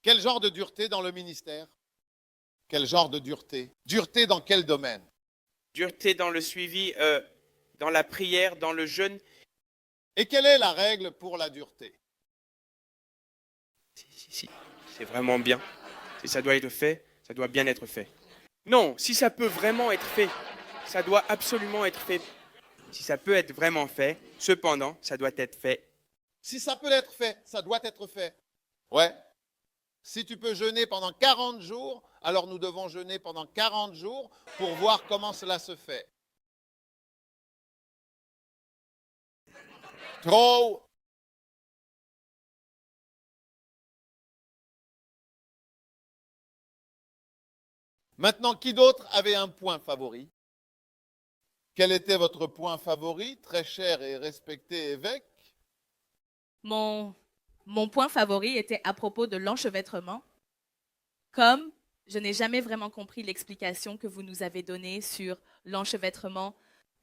Quel genre de dureté dans le ministère? Quel genre de dureté? Dureté dans quel domaine? Dureté dans le suivi, dans la prière, dans le jeûne. Et quelle est la règle pour la dureté? Si, c'est vraiment bien. Si ça doit être fait, ça doit bien être fait. Non, si ça peut vraiment être fait, ça doit absolument être fait. Si ça peut être vraiment fait, cependant, ça doit être fait. Si ça peut être fait, ça doit être fait. Ouais. Si tu peux jeûner pendant 40 jours, alors nous devons jeûner pendant 40 jours pour voir comment cela se fait. Trop. Maintenant, qui d'autre avait un point favori? Quel était votre point favori, très cher et respecté évêque? Mon, mon point favori était à propos de l'enchevêtrement. Comme je n'ai jamais vraiment compris l'explication que vous nous avez donnée sur l'enchevêtrement,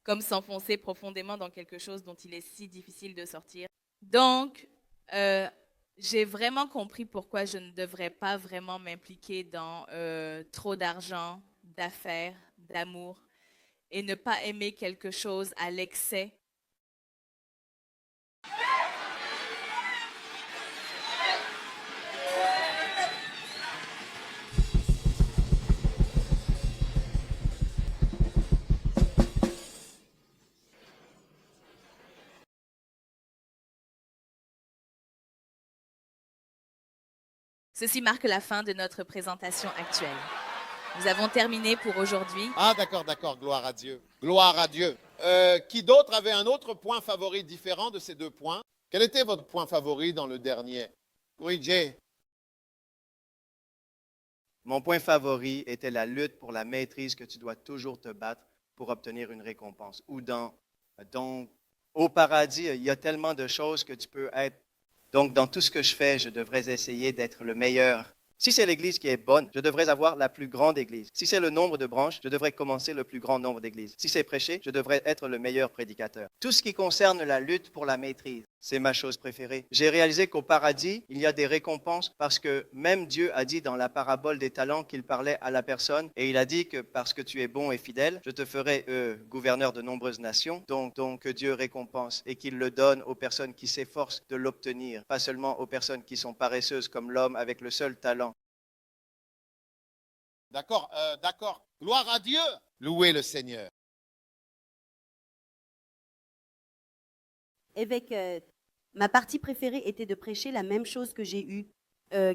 comme s'enfoncer profondément dans quelque chose dont il est si difficile de sortir. Donc, j'ai vraiment compris pourquoi je ne devrais pas vraiment m'impliquer dans trop d'argent, d'affaires, d'amour, et ne pas aimer quelque chose à l'excès. Ceci marque la fin de notre présentation actuelle. Nous avons terminé pour aujourd'hui. Ah, d'accord, d'accord, gloire à Dieu. Gloire à Dieu. Qui d'autre avait un autre point favori différent de ces deux points? Quel était votre point favori dans le dernier? Oui, Jay. Mon point favori était la lutte pour la maîtrise que tu dois toujours te battre pour obtenir une récompense. Ou donc, au paradis, il y a tellement de choses que tu peux être. Donc, dans tout ce que je fais, je devrais essayer d'être le meilleur. Si c'est l'Église qui est bonne, je devrais avoir la plus grande Église. Si c'est le nombre de branches, je devrais commencer le plus grand nombre d'églises. Si c'est prêcher, je devrais être le meilleur prédicateur. Tout ce qui concerne la lutte pour la maîtrise, c'est ma chose préférée. J'ai réalisé qu'au paradis, il y a des récompenses parce que même Dieu a dit dans la parabole des talents qu'il parlait à la personne et il a dit que parce que tu es bon et fidèle, je te ferai gouverneur de nombreuses nations. Donc que Dieu récompense et qu'il le donne aux personnes qui s'efforcent de l'obtenir, pas seulement aux personnes qui sont paresseuses comme l'homme avec le seul talent. D'accord, d'accord. Gloire à Dieu. Louez le Seigneur. Évêque, ma partie préférée était de prêcher la même chose que j'ai eue.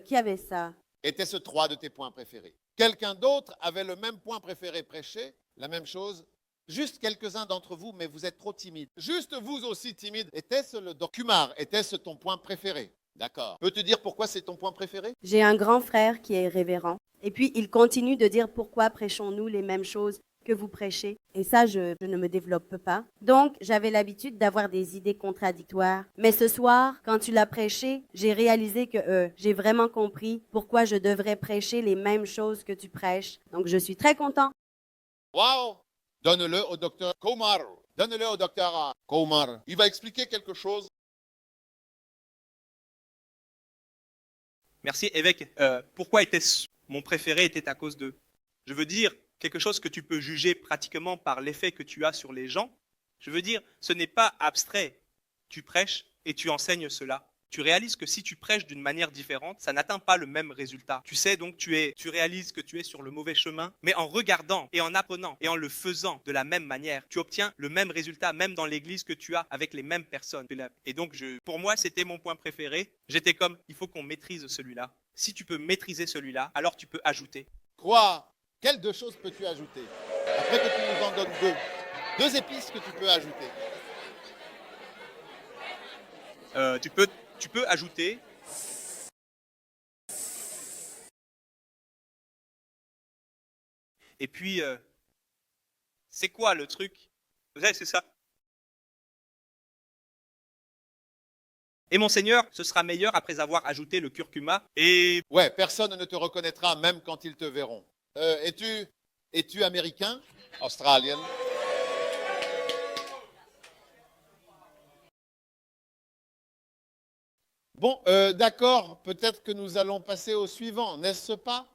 Qui avait ça? Était-ce trois de tes points préférés? Quelqu'un d'autre avait le même point préféré prêché, la même chose? Juste quelques-uns d'entre vous, mais vous êtes trop timides. Juste vous aussi timides. Était-ce le document? Était-ce ton point préféré? D'accord. Peux-tu dire pourquoi c'est ton point préféré? J'ai un grand frère qui est révérend. Et puis, il continue de dire pourquoi prêchons-nous les mêmes choses que vous prêchez. Et ça, je ne me développe pas. Donc, j'avais l'habitude d'avoir des idées contradictoires. Mais ce soir, quand tu l'as prêché, j'ai réalisé que j'ai vraiment compris pourquoi je devrais prêcher les mêmes choses que tu prêches. Donc, je suis très content. Wow! Donne-le au docteur Komar. Donne-le au docteur Komar. Il va expliquer quelque chose. Merci, évêque. Pourquoi était-ce mon préféré était à cause de, je veux dire, quelque chose que tu peux juger pratiquement par l'effet que tu as sur les gens. Je veux dire, ce n'est pas abstrait. Tu prêches et tu enseignes cela. Tu réalises que si tu prêches d'une manière différente, ça n'atteint pas le même résultat. Tu sais donc tu réalises que tu es sur le mauvais chemin, mais en regardant et en apprenant et en le faisant de la même manière, tu obtiens le même résultat, même dans l'église que tu as avec les mêmes personnes. Et donc, pour moi, c'était mon point préféré. J'étais comme, il faut qu'on maîtrise celui-là. Si tu peux maîtriser celui-là, alors tu peux ajouter. Quoi? Quelles deux choses peux-tu ajouter? Après que tu nous en donnes deux. Deux épices que tu peux ajouter. Tu peux ajouter. Et puis, c'est quoi le truc? Vous savez, c'est ça. Et mon Seigneur, ce sera meilleur après avoir ajouté le curcuma. Et Ouais, personne ne te reconnaîtra même quand ils te verront. Es-tu américain? Australien? Bon, d'accord, peut-être que nous allons passer au suivant, n'est-ce pas?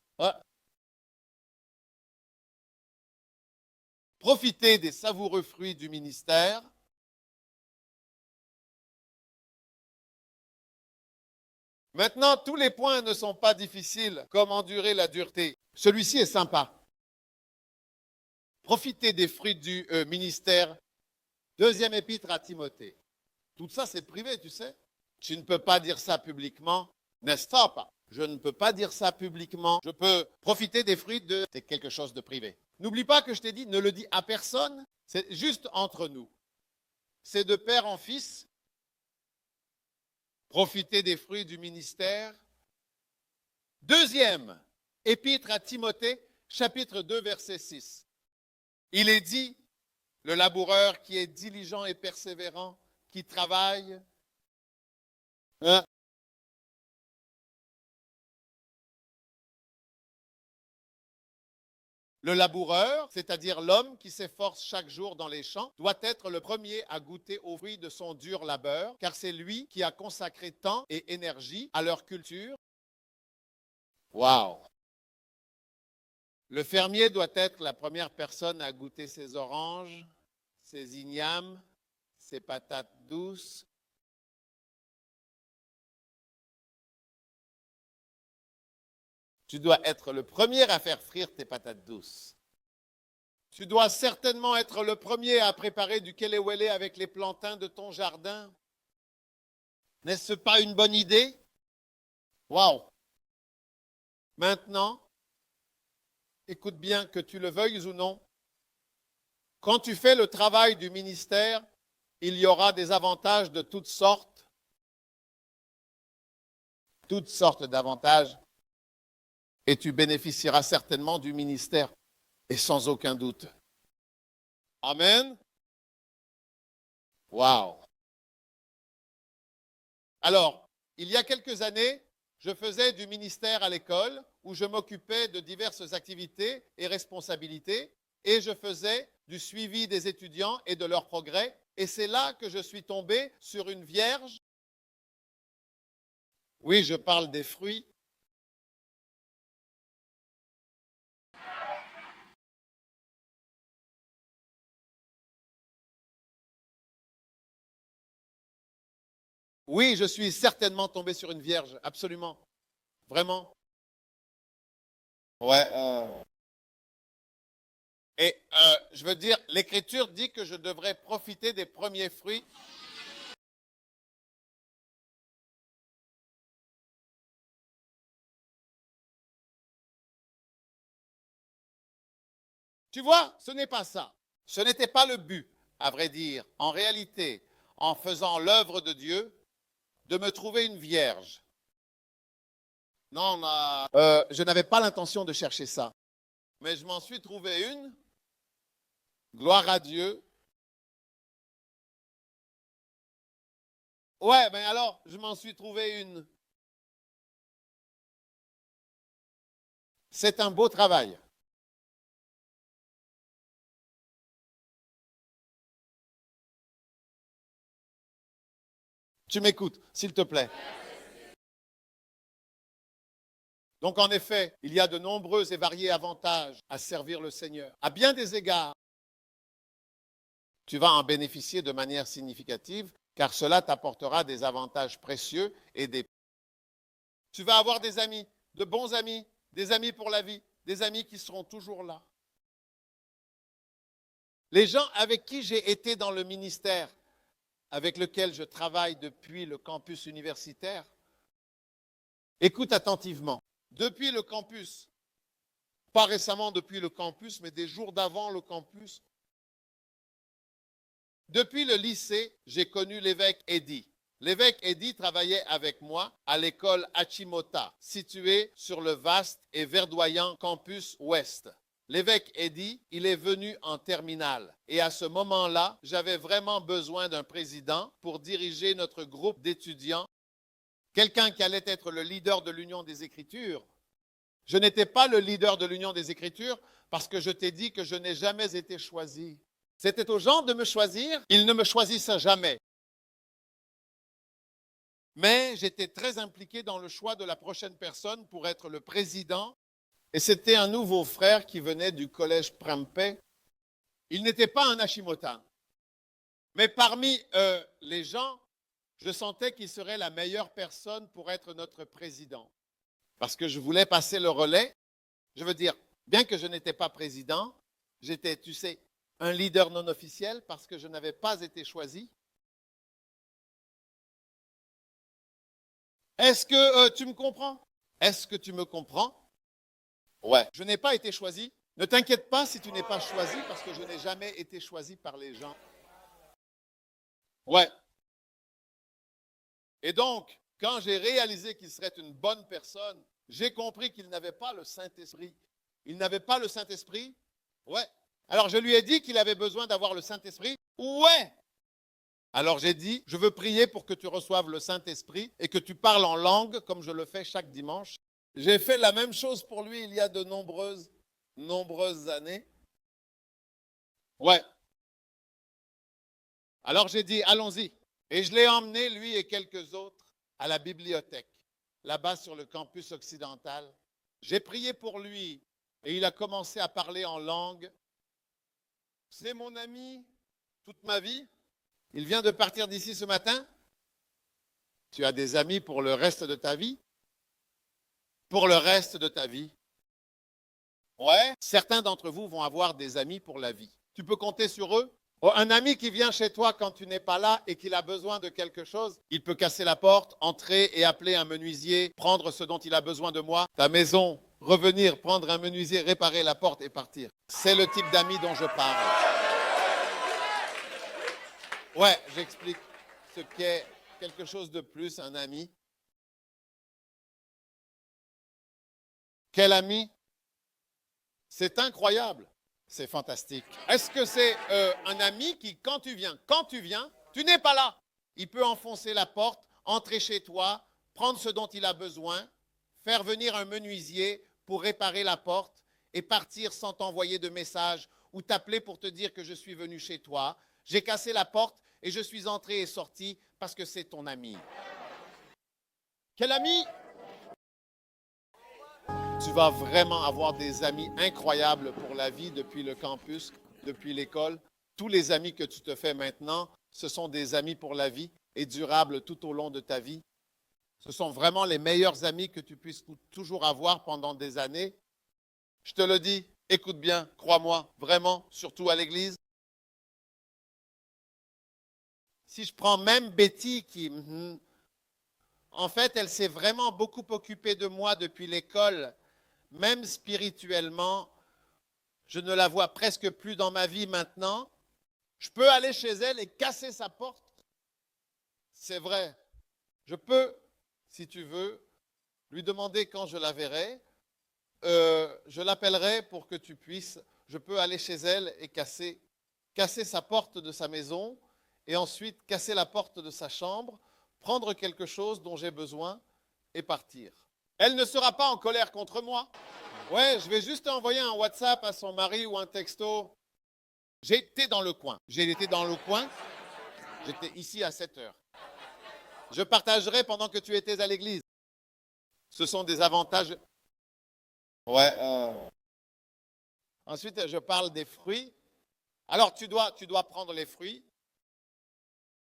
Profitez des savoureux fruits du ministère. Maintenant, tous les points ne sont pas difficiles, comme endurer la dureté. Celui-ci est sympa. Profitez des fruits du ministère. Deuxième épître à Timothée. Tout ça, c'est privé, tu sais. Tu ne peux pas dire ça publiquement, n'est-ce pas? Je ne peux pas dire ça publiquement. Je peux profiter des fruits de... C'est quelque chose de privé. N'oublie pas que je t'ai dit, ne le dis à personne. C'est juste entre nous. C'est de père en fils. Profiter des fruits du ministère. Deuxième épître à Timothée, chapitre 2, verset 6. Il est dit, le laboureur qui est diligent et persévérant, qui travaille, Le laboureur, c'est-à-dire l'homme qui s'efforce chaque jour dans les champs, doit être le premier à goûter aux fruits de son dur labeur, car c'est lui qui a consacré temps et énergie à leur culture. Waouh! Le fermier doit être la première personne à goûter ses oranges, ses ignames, ses patates douces. Tu dois être le premier à faire frire tes patates douces. Tu dois certainement être le premier à préparer du kelewele avec les plantains de ton jardin. N'est-ce pas une bonne idée? Waouh! Maintenant, écoute bien, que tu le veuilles ou non, quand tu fais le travail du ministère, il y aura des avantages de toutes sortes d'avantages, et tu bénéficieras certainement du ministère, et sans aucun doute. Amen. Waouh. Alors, il y a quelques années, je faisais du ministère à l'école où je m'occupais de diverses activités et responsabilités et je faisais du suivi des étudiants et de leur progrès. Et c'est là que je suis tombé sur une vierge. Oui, je parle des fruits. Oui, je suis certainement tombé sur une vierge, absolument. Vraiment. Ouais. Et je veux dire, l'Écriture dit que je devrais profiter des premiers fruits. Tu vois, ce n'est pas ça. Ce n'était pas le but, à vrai dire. En réalité, en faisant l'œuvre de Dieu, de me trouver une vierge. Non, je n'avais pas l'intention de chercher ça. Mais je m'en suis trouvé une. Gloire à Dieu. Ouais, mais alors, je m'en suis trouvé une. C'est un beau travail. Tu m'écoutes, s'il te plaît. Donc, en effet, il y a de nombreux et variés avantages à servir le Seigneur. À bien des égards, tu vas en bénéficier de manière significative, car cela t'apportera des avantages précieux et des... Tu vas avoir des amis, de bons amis, des amis pour la vie, des amis qui seront toujours là. Les gens avec qui j'ai été dans le ministère, avec lequel je travaille depuis le campus universitaire, écoute attentivement. Depuis le campus, pas récemment depuis le campus, mais des jours d'avant le campus, depuis le lycée, j'ai connu l'évêque Eddy. L'évêque Eddy travaillait avec moi à l'école Achimota, située sur le vaste et verdoyant campus ouest. L'évêque Eddy, il est venu en terminale. Et à ce moment-là, j'avais vraiment besoin d'un président pour diriger notre groupe d'étudiants, quelqu'un qui allait être le leader de l'Union des Écritures. Je n'étais pas le leader de l'Union des Écritures parce que je t'ai dit que je n'ai jamais été choisi. C'était aux gens de me choisir, ils ne me choisissent jamais. mais j'étais très impliqué dans le choix de la prochaine personne pour être le président. Et c'était un nouveau frère qui venait du collège Prempeh. Il n'était pas un Hashimoto. Mais parmi les gens, je sentais qu'il serait la meilleure personne pour être notre président. Parce que je voulais passer le relais. Je veux dire, bien que je n'étais pas président, j'étais, tu sais, un leader non officiel parce que je n'avais pas été choisi. Est-ce que tu me comprends? Est-ce que tu me comprends? Ouais. Je n'ai pas été choisi. Ne t'inquiète pas si tu n'es pas choisi parce que je n'ai jamais été choisi par les gens. Ouais. Et donc, quand j'ai réalisé qu'il serait une bonne personne, j'ai compris qu'il n'avait pas le Saint-Esprit. Il n'avait pas le Saint-Esprit? Ouais. Alors je lui ai dit qu'il avait besoin d'avoir le Saint-Esprit? Ouais. Alors j'ai dit, je veux prier pour que tu reçoives le Saint-Esprit et que tu parles en langue comme je le fais chaque dimanche. J'ai fait la même chose pour lui il y a de nombreuses années. Ouais. Alors j'ai dit, allons-y. Et je l'ai emmené, lui et quelques autres, à la bibliothèque, là-bas sur le campus occidental. J'ai prié pour lui et il a commencé à parler en langue. C'est mon ami toute ma vie. Il vient de partir d'ici ce matin. Tu as des amis pour le reste de ta vie? Pour le reste de ta vie. Ouais. Certains d'entre vous vont avoir des amis pour la vie. Tu peux compter sur eux? Oh, un ami qui vient chez toi quand tu n'es pas là et qu'il a besoin de quelque chose, il peut casser la porte, entrer et appeler un menuisier, prendre ce dont il a besoin de moi, ta maison, revenir, prendre un menuisier, réparer la porte et partir. C'est le type d'ami dont je parle. Ouais, j'explique ce qu'est quelque chose de plus, un ami. Quel ami? C'est incroyable. C'est fantastique. Est-ce que c'est un ami qui, quand tu viens, tu n'es pas là. Il peut enfoncer la porte, entrer chez toi, prendre ce dont il a besoin, faire venir un menuisier pour réparer la porte et partir sans t'envoyer de message ou t'appeler pour te dire que je suis venu chez toi. J'ai cassé la porte et je suis entré et sorti parce que c'est ton ami. Quel ami? Tu vas vraiment avoir des amis incroyables pour la vie depuis le campus, depuis l'école. Tous les amis que tu te fais maintenant, ce sont des amis pour la vie et durables tout au long de ta vie. Ce sont vraiment les meilleurs amis que tu puisses toujours avoir pendant des années. Je te le dis, écoute bien, crois-moi, vraiment, surtout à l'église. Si je prends même Betty qui, en fait, elle s'est vraiment beaucoup occupée de moi depuis l'école. Même spirituellement, je ne la vois presque plus dans ma vie maintenant. Je peux aller chez elle et casser sa porte. C'est vrai. Je peux, si tu veux, lui demander quand je la verrai. Je l'appellerai pour que tu puisses. Je peux aller chez elle et casser sa porte de sa maison et ensuite casser la porte de sa chambre, prendre quelque chose dont j'ai besoin et partir. Elle ne sera pas en colère contre moi. Ouais, je vais juste envoyer un WhatsApp à son mari ou un texto. J'ai été dans le coin. J'étais ici à 7 heures. Je partagerai pendant que tu étais à l'église. Ce sont des avantages. Ouais. Ensuite, je parle des fruits. Alors, tu dois prendre les fruits.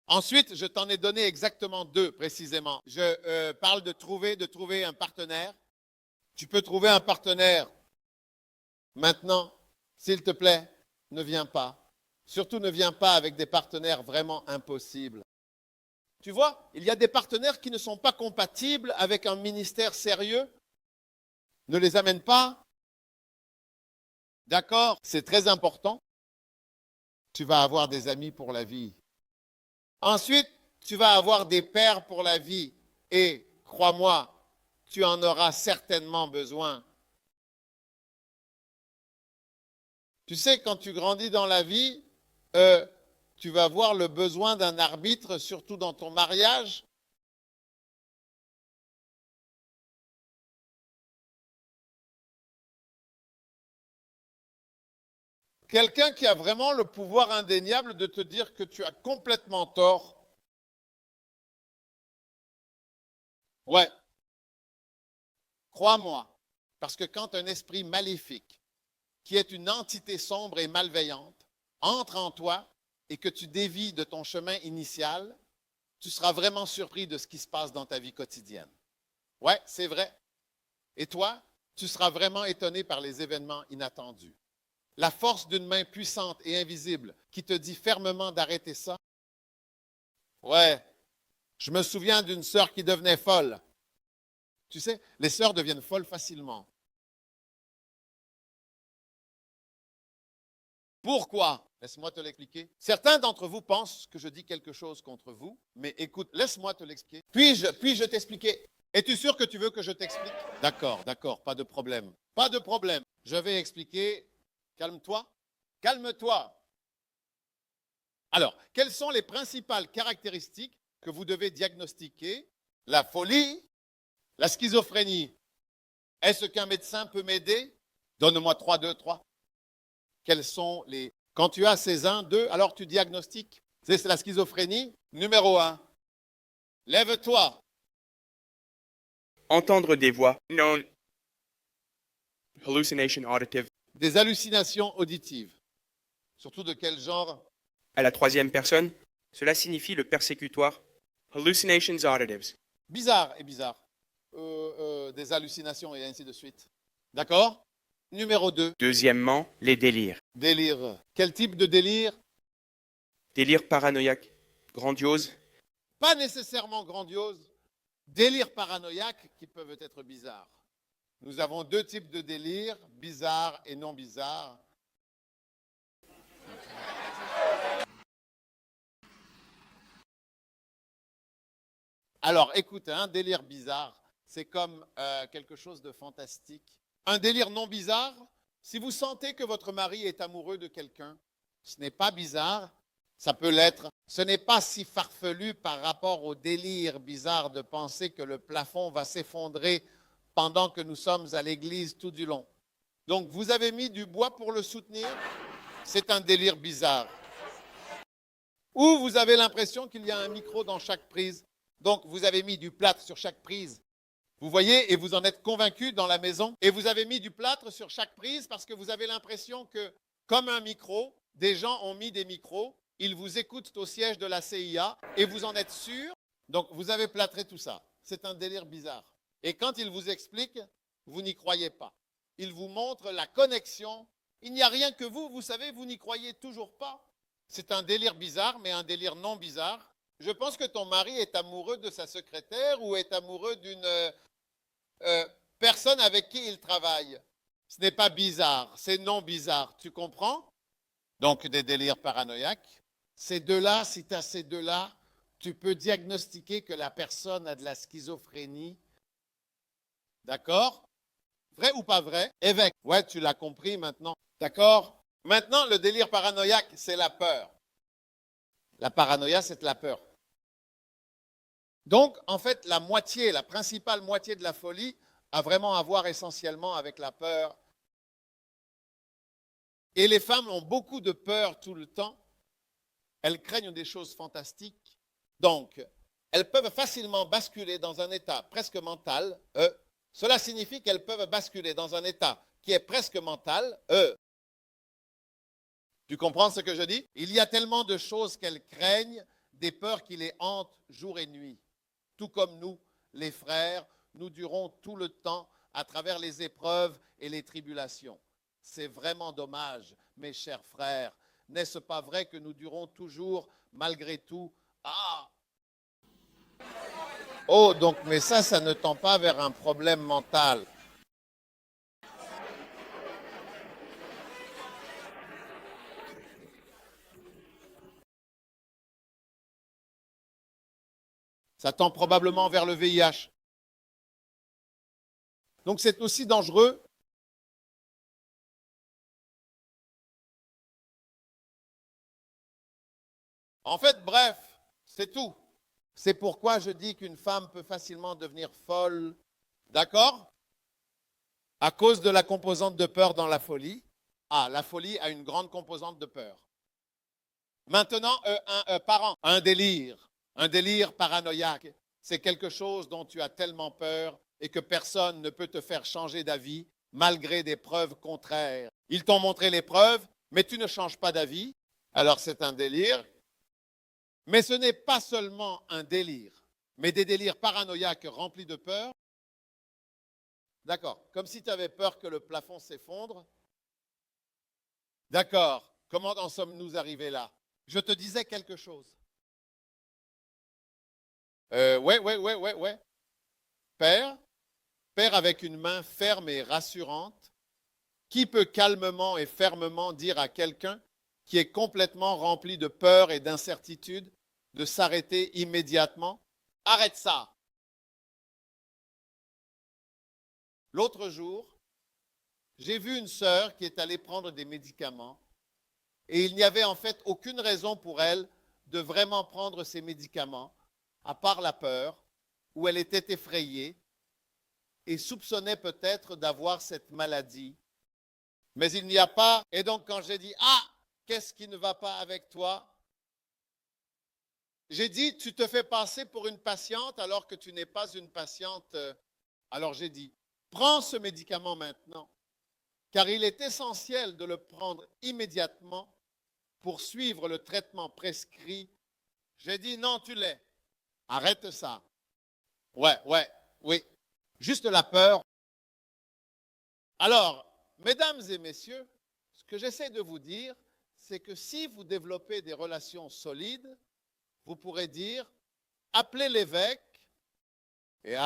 Ensuite, je t'en ai donné exactement 2 précisément. Je parle de trouver un partenaire. Tu peux trouver un partenaire. Maintenant, s'il te plaît, ne viens pas. Surtout ne viens pas avec des partenaires vraiment impossibles. Tu vois, il y a des partenaires qui ne sont pas compatibles avec un ministère sérieux. Ne les amène pas. D'accord? C'est très important. Tu vas avoir des amis pour la vie. Ensuite, tu vas avoir des pères pour la vie. Et crois-moi, tu en auras certainement besoin. Tu sais, quand tu grandis dans la vie, tu vas avoir le besoin d'un arbitre, surtout dans ton mariage. Quelqu'un qui a vraiment le pouvoir indéniable de te dire que tu as complètement tort. Ouais, crois-moi, parce que quand un esprit maléfique, qui est une entité sombre et malveillante, entre en toi et que tu dévies de ton chemin initial, tu seras vraiment surpris de ce qui se passe dans ta vie quotidienne. Ouais, c'est vrai. Et toi, tu seras vraiment étonné par les événements inattendus. La force d'une main puissante et invisible qui te dit fermement d'arrêter ça. Ouais, je me souviens d'une sœur qui devenait folle. Tu sais, les sœurs deviennent folles facilement. Pourquoi? Laisse-moi te l'expliquer. Certains d'entre vous pensent que je dis quelque chose contre vous, mais écoute, laisse-moi te l'expliquer. Puis-je t'expliquer? Es-tu sûr que tu veux que je t'explique? D'accord, d'accord, pas de problème. Pas de problème. Je vais expliquer. Calme-toi. Calme-toi. Alors, quelles sont les principales caractéristiques que vous devez diagnostiquer? La folie, la schizophrénie. Est-ce qu'un médecin peut m'aider? Donne-moi 3, 2, 3. Quels sont les... Quand tu as ces 1, 2, alors tu diagnostiques. C'est la schizophrénie. Numéro 1. Lève-toi. Entendre des voix. Non. Hallucination auditive. Des hallucinations auditives. Surtout de quel genre? À la troisième personne, cela signifie le persécutoire. Hallucinations auditives. Bizarre et bizarre. Des hallucinations et ainsi de suite. D'accord? Numéro 2. Deuxièmement, les délires. Délire. Quel type de délire? Délire paranoïaque, grandiose. Pas nécessairement grandiose. Délire paranoïaque qui peuvent être bizarres. Nous avons 2 types de délires, bizarres et non bizarres. Alors, écoute, un délire bizarre, c'est comme quelque chose de fantastique. Un délire non bizarre, si vous sentez que votre mari est amoureux de quelqu'un, ce n'est pas bizarre, ça peut l'être. Ce n'est pas si farfelu par rapport au délire bizarre de penser que le plafond va s'effondrer pendant que nous sommes à l'église tout du long. Donc, vous avez mis du bois pour le soutenir, c'est un délire bizarre. Ou vous avez l'impression qu'il y a un micro dans chaque prise. Donc, vous avez mis du plâtre sur chaque prise. Vous voyez, et vous en êtes convaincu dans la maison. Et vous avez mis du plâtre sur chaque prise parce que vous avez l'impression que, comme un micro, des gens ont mis des micros, ils vous écoutent au siège de la CIA et vous en êtes sûr. Donc, vous avez plâtré tout ça. C'est un délire bizarre. Et quand ils vous expliquent, vous n'y croyez pas. Ils vous montrent la connexion. Il n'y a rien que vous savez, vous n'y croyez toujours pas. C'est un délire bizarre, mais un délire non bizarre. Je pense que ton mari est amoureux de sa secrétaire ou est amoureux d'une personne avec qui il travaille. Ce n'est pas bizarre, c'est non bizarre. Tu comprends? Donc, des délires paranoïaques. Ces deux-là, si tu as ces deux-là, tu peux diagnostiquer que la personne a de la schizophrénie. D'accord? Vrai ou pas vrai? Évêque. Ouais, tu l'as compris maintenant. D'accord? Maintenant, le délire paranoïaque, c'est la peur. La paranoïa, c'est la peur. Donc, en fait, la principale moitié de la folie a vraiment à voir essentiellement avec la peur. Et les femmes ont beaucoup de peur tout le temps. Elles craignent des choses fantastiques. Donc, elles peuvent facilement basculer dans un état presque mental. Cela signifie qu'elles peuvent basculer dans un état qui est presque mental. Tu comprends ce que je dis? Il y a tellement de choses qu'elles craignent, des peurs qui les hantent jour et nuit. Tout comme nous, les frères, nous durons tout le temps à travers les épreuves et les tribulations. C'est vraiment dommage, mes chers frères. N'est-ce pas vrai que nous durons toujours, malgré tout? Ah! Oh, donc, mais ça ne tend pas vers un problème mental. Ça tend probablement vers le VIH. Donc c'est aussi dangereux. En fait, bref, c'est tout. C'est pourquoi je dis qu'une femme peut facilement devenir folle. D'accord? À cause de la composante de peur dans la folie. Ah, la folie a une grande composante de peur. Maintenant, un parent, un délire paranoïaque. c'est quelque chose dont tu as tellement peur et que personne ne peut te faire changer d'avis malgré des preuves contraires. Ils t'ont montré les preuves, mais tu ne changes pas d'avis. Alors c'est un délire. Mais ce n'est pas seulement un délire, mais des délires paranoïaques remplis de peur. D'accord, comme si tu avais peur que le plafond s'effondre. D'accord, comment en sommes-nous arrivés là? Je te disais quelque chose. Ouais. Père avec une main ferme et rassurante, qui peut calmement et fermement dire à quelqu'un qui est complètement rempli de peur et d'incertitude de s'arrêter immédiatement? Arrête ça. L'autre jour, j'ai vu une sœur qui est allée prendre des médicaments et il n'y avait en fait aucune raison pour elle de vraiment prendre ces médicaments, à part la peur, où elle était effrayée et soupçonnait peut-être d'avoir cette maladie. Mais il n'y a pas. Et donc quand j'ai dit, ah, qu'est-ce qui ne va pas avec toi? J'ai dit, tu te fais passer pour une patiente alors que tu n'es pas une patiente. Alors j'ai dit, prends ce médicament maintenant, car il est essentiel de le prendre immédiatement pour suivre le traitement prescrit. J'ai dit, non, tu l'es. Arrête ça. Oui. Juste la peur. Alors, mesdames et messieurs, ce que j'essaie de vous dire, c'est que si vous développez des relations solides, vous pourrez dire, appelez l'évêque. Et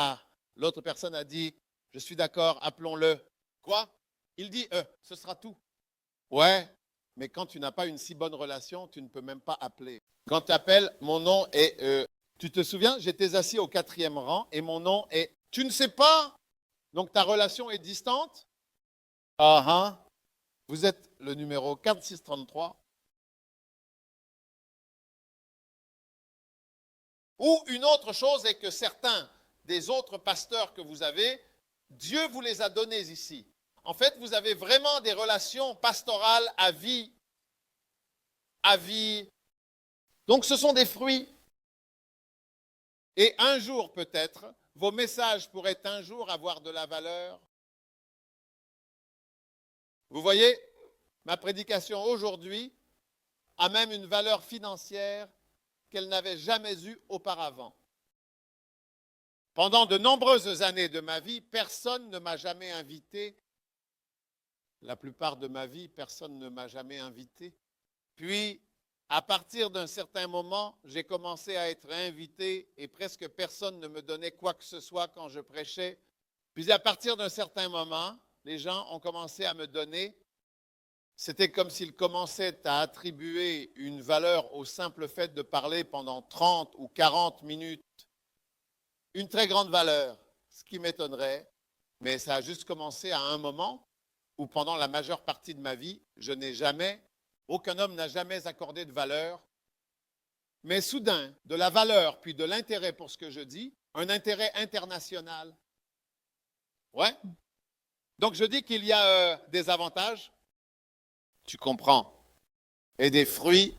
l'autre personne a dit, je suis d'accord, appelons-le. Quoi? Il dit, ce sera tout. Ouais, mais quand tu n'as pas une si bonne relation, tu ne peux même pas appeler. Quand tu appelles, mon nom est... tu te souviens, j'étais assis au 4e rang et mon nom est... Tu ne sais pas? Donc ta relation est distante? Vous êtes le numéro 4633. Ou une autre chose est que certains des autres pasteurs que vous avez, Dieu vous les a donnés ici. En fait, vous avez vraiment des relations pastorales à vie. À vie. Donc ce sont des fruits. Et un jour peut-être, vos messages pourraient un jour avoir de la valeur. Vous voyez, ma prédication aujourd'hui a même une valeur financière qu'elle n'avait jamais eue auparavant. Pendant de nombreuses années de ma vie, personne ne m'a jamais invité. La plupart de ma vie, personne ne m'a jamais invité. Puis, à partir d'un certain moment, j'ai commencé à être invité et presque personne ne me donnait quoi que ce soit quand je prêchais. Puis, à partir d'un certain moment, les gens ont commencé à me donner. C'était comme s'ils commençaient à attribuer une valeur au simple fait de parler pendant 30 ou 40 minutes. Une très grande valeur, ce qui m'étonnerait, mais ça a juste commencé à un moment où pendant la majeure partie de ma vie, aucun homme n'a jamais accordé de valeur. Mais soudain, de la valeur puis de l'intérêt pour ce que je dis, un intérêt international. Ouais. Donc je dis qu'il y a des avantages. Tu comprends. Et des fruits.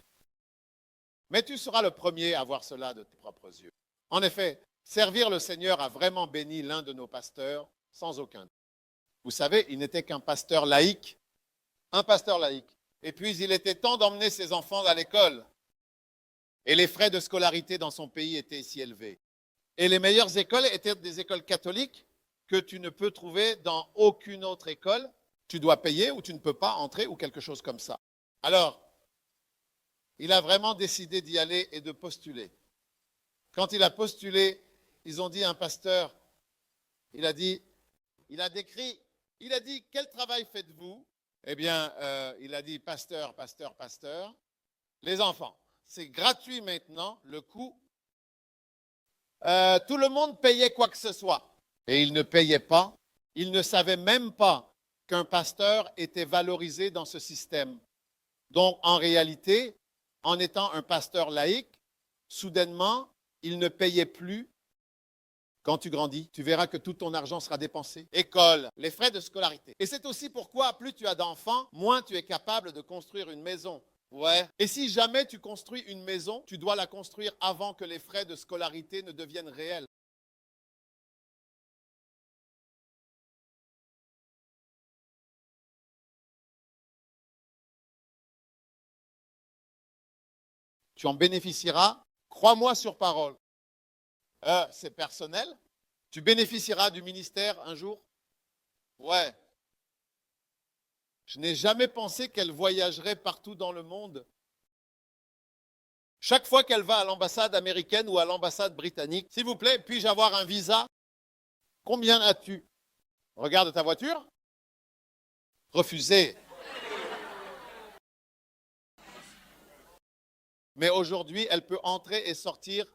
Mais tu seras le premier à voir cela de tes propres yeux. En effet, servir le Seigneur a vraiment béni l'un de nos pasteurs sans aucun doute. Vous savez, il n'était qu'un pasteur laïque. Un pasteur laïque. Et puis, il était temps d'emmener ses enfants à l'école. Et les frais de scolarité dans son pays étaient si élevés. Et les meilleures écoles étaient des écoles catholiques que tu ne peux trouver dans aucune autre école. Tu dois payer ou tu ne peux pas entrer ou quelque chose comme ça. Alors, il a vraiment décidé d'y aller et de postuler. Quand il a postulé, ils ont dit à un pasteur, il a dit, quel travail faites-vous? Eh bien, il a dit, pasteur. Les enfants, c'est gratuit maintenant, le coût. Tout le monde payait quoi que ce soit. Et il ne payait pas. Il ne savait même pas qu'un pasteur était valorisé dans ce système. Donc, en réalité, en étant un pasteur laïque, soudainement, il ne payait plus. Quand tu grandis, tu verras que tout ton argent sera dépensé. École, les frais de scolarité. Et c'est aussi pourquoi plus tu as d'enfants, moins tu es capable de construire une maison. Ouais. Et si jamais tu construis une maison, tu dois la construire avant que les frais de scolarité ne deviennent réels. Tu en bénéficieras, crois-moi sur parole. C'est personnel. Tu bénéficieras du ministère un jour. Ouais. Je n'ai jamais pensé qu'elle voyagerait partout dans le monde. Chaque fois qu'elle va à l'ambassade américaine ou à l'ambassade britannique, s'il vous plaît, puis-je avoir un visa? Combien as-tu? Regarde ta voiture. Refusé. Mais aujourd'hui, elle peut entrer et sortir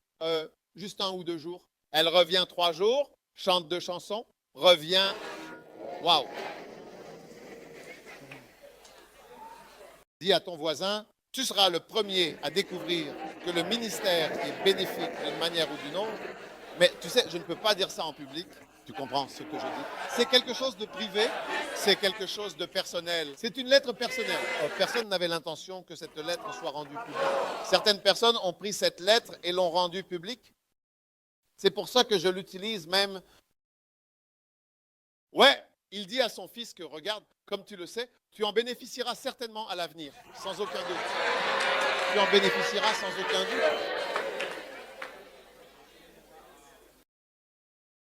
juste 1 ou 2 jours. Elle revient 3 jours, chante 2 chansons, revient. Waouh! Dis à ton voisin, tu seras le premier à découvrir que le ministère est bénéfique d'une manière ou d'une autre. Mais tu sais, je ne peux pas dire ça en public. Tu comprends ce que je dis? C'est quelque chose de privé, c'est quelque chose de personnel. C'est une lettre personnelle. Personne n'avait l'intention que cette lettre soit rendue publique. Certaines personnes ont pris cette lettre et l'ont rendue publique. C'est pour ça que je l'utilise même. Ouais, il dit à son fils que, regarde, comme tu le sais, tu en bénéficieras certainement à l'avenir, sans aucun doute. Tu en bénéficieras sans aucun doute.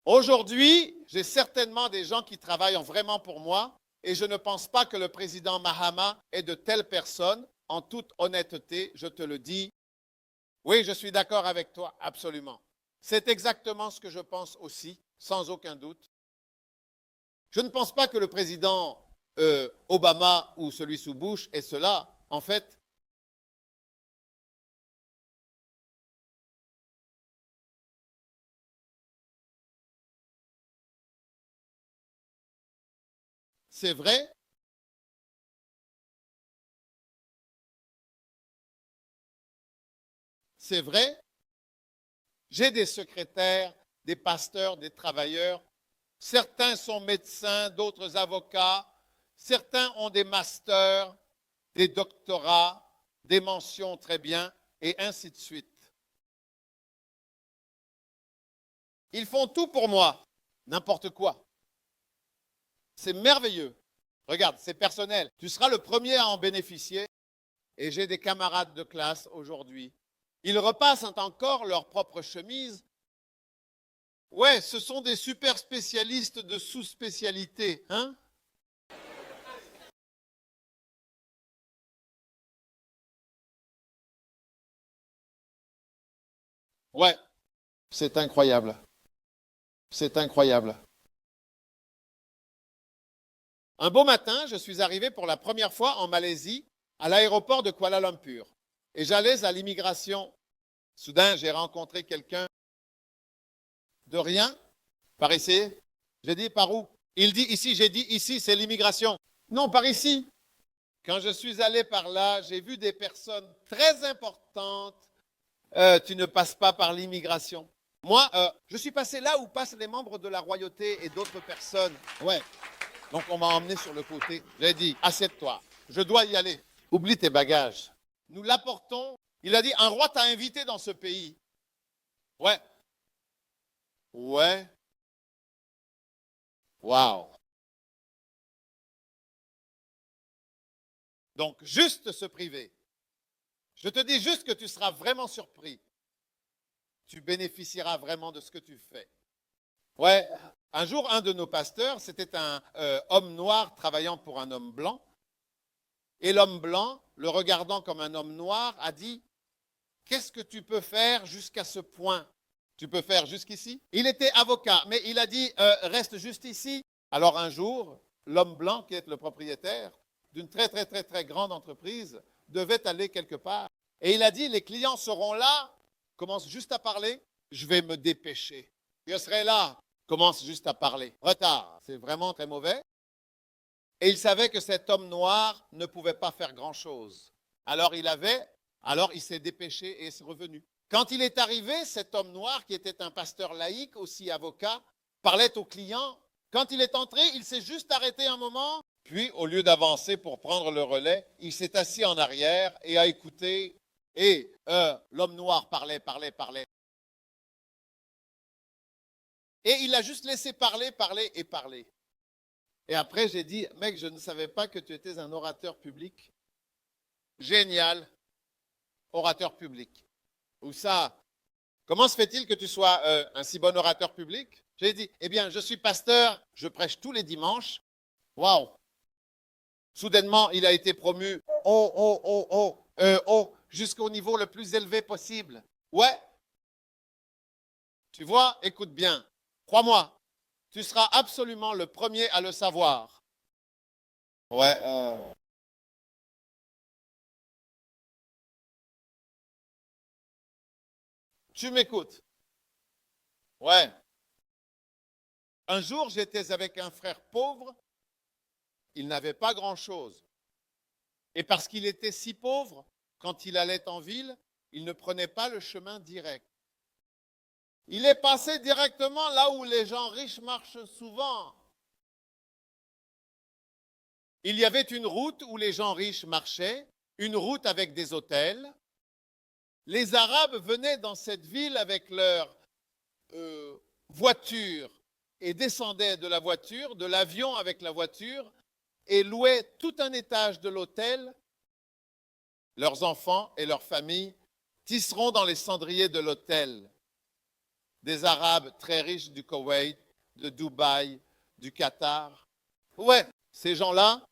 Aujourd'hui, j'ai certainement des gens qui travaillent vraiment pour moi et je ne pense pas que le président Mahama est de telle personne. En toute honnêteté, je te le dis. Oui, je suis d'accord avec toi, absolument. C'est exactement ce que je pense aussi, sans aucun doute. Je ne pense pas que le président Obama ou celui sous Bush est cela. En fait, c'est vrai. C'est vrai. J'ai des secrétaires, des pasteurs, des travailleurs. Certains sont médecins, d'autres avocats. Certains ont des masters, des doctorats, des mentions très bien, et ainsi de suite. Ils font tout pour moi, n'importe quoi. C'est merveilleux. Regarde, c'est personnel. Tu seras le premier à en bénéficier. Et j'ai des camarades de classe aujourd'hui. Ils repassent encore leur propre chemise. Ouais, ce sont des super spécialistes de sous-spécialité, hein? Ouais, c'est incroyable. C'est incroyable. Un beau matin, je suis arrivé pour la première fois en Malaisie, à l'aéroport de Kuala Lumpur. Et j'allais à l'immigration. Soudain, j'ai rencontré quelqu'un de rien, par ici. J'ai dit, par où? Il dit, ici. J'ai dit, ici, c'est l'immigration. Non, par ici. Quand je suis allé par là, j'ai vu des personnes très importantes. Tu ne passes pas par l'immigration. Moi, je suis passé là où passent les membres de la royauté et d'autres personnes. Ouais. Donc, on m'a emmené sur le côté. J'ai dit, assieds-toi. Je dois y aller. Oublie tes bagages. Nous l'apportons. Il a dit, un roi t'a invité dans ce pays. Ouais. Ouais. Waouh. Donc, juste se priver. Je te dis juste que tu seras vraiment surpris. Tu bénéficieras vraiment de ce que tu fais. Ouais. Un jour, un de nos pasteurs, c'était un homme noir travaillant pour un homme blanc. Et l'homme blanc, le regardant comme un homme noir, a dit, qu'est-ce que tu peux faire jusqu'à ce point? Tu peux faire jusqu'ici? Il était avocat, mais il a dit, reste juste ici. Alors un jour, l'homme blanc, qui est le propriétaire d'une très, très, très, très grande entreprise, devait aller quelque part. Et il a dit, les clients seront là, commence juste à parler, je vais me dépêcher. Je serai là, commence juste à parler. Retard, c'est vraiment très mauvais. Et il savait que cet homme noir ne pouvait pas faire grand-chose. Alors il s'est dépêché et est revenu. Quand il est arrivé, cet homme noir, qui était un pasteur laïque, aussi avocat, parlait aux clients. Quand il est entré, il s'est juste arrêté un moment, puis, au lieu d'avancer pour prendre le relais, il s'est assis en arrière et a écouté. Et l'homme noir parlait. Et il a juste laissé parler. Et après, j'ai dit, mec, je ne savais pas que tu étais un orateur public. Génial, orateur public. Où ça? Comment se fait-il que tu sois un si bon orateur public? J'ai dit, eh bien, je suis pasteur, je prêche tous les dimanches. Waouh! Soudainement, il a été promu jusqu'au niveau le plus élevé possible. Ouais. Tu vois, écoute bien. Crois-moi, tu seras absolument le premier à le savoir. Ouais. Tu m'écoutes? Ouais. Un jour, j'étais avec un frère pauvre. Il n'avait pas grand-chose. Et parce qu'il était si pauvre, quand il allait en ville, il ne prenait pas le chemin direct. Il est passé directement là où les gens riches marchent souvent. Il y avait une route où les gens riches marchaient, une route avec des hôtels. Les Arabes venaient dans cette ville avec leur voiture et descendaient de la voiture, de l'avion avec la voiture, et louaient tout un étage de l'hôtel. Leurs enfants et leurs familles tisseront dans les cendriers de l'hôtel. Des Arabes très riches du Koweït, de Dubaï, du Qatar. Ouais, ces gens-là.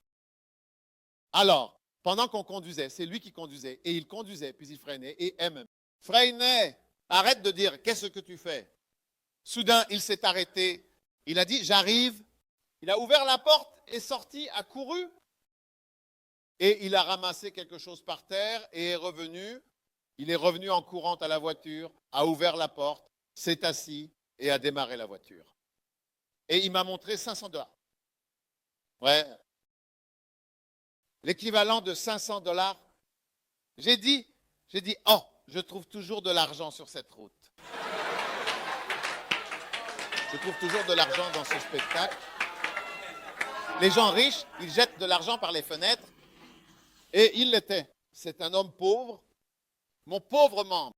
Alors, pendant qu'on conduisait, c'est lui qui conduisait, et il conduisait, puis il freinait, et aime. Freinez, arrête de dire, qu'est-ce que tu fais? Soudain, il s'est arrêté, il a dit, j'arrive. Il a ouvert la porte et sorti, a couru. Et il a ramassé quelque chose par terre et est revenu. Il est revenu en courant à la voiture, a ouvert la porte, s'est assis et a démarré la voiture. Et il m'a montré $500. Ouais. L'équivalent de $500. J'ai dit, oh, je trouve toujours de l'argent sur cette route. Je trouve toujours de l'argent dans ce spectacle. Les gens riches, ils jettent de l'argent par les fenêtres. Et il l'était. C'est un homme pauvre, mon pauvre membre.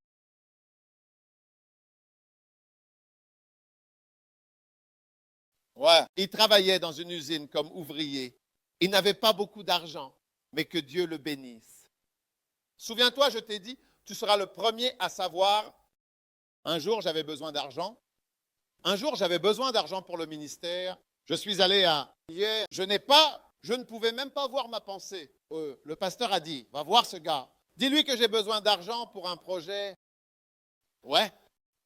Ouais. Il travaillait dans une usine comme ouvrier. Il n'avait pas beaucoup d'argent, mais que Dieu le bénisse. Souviens-toi, je t'ai dit, tu seras le premier à savoir, un jour j'avais besoin d'argent. Un jour j'avais besoin d'argent pour le ministère. Je suis allé à hier, je ne pouvais même pas voir ma pensée. Le pasteur a dit, va voir ce gars. Dis-lui que j'ai besoin d'argent pour un projet. Ouais.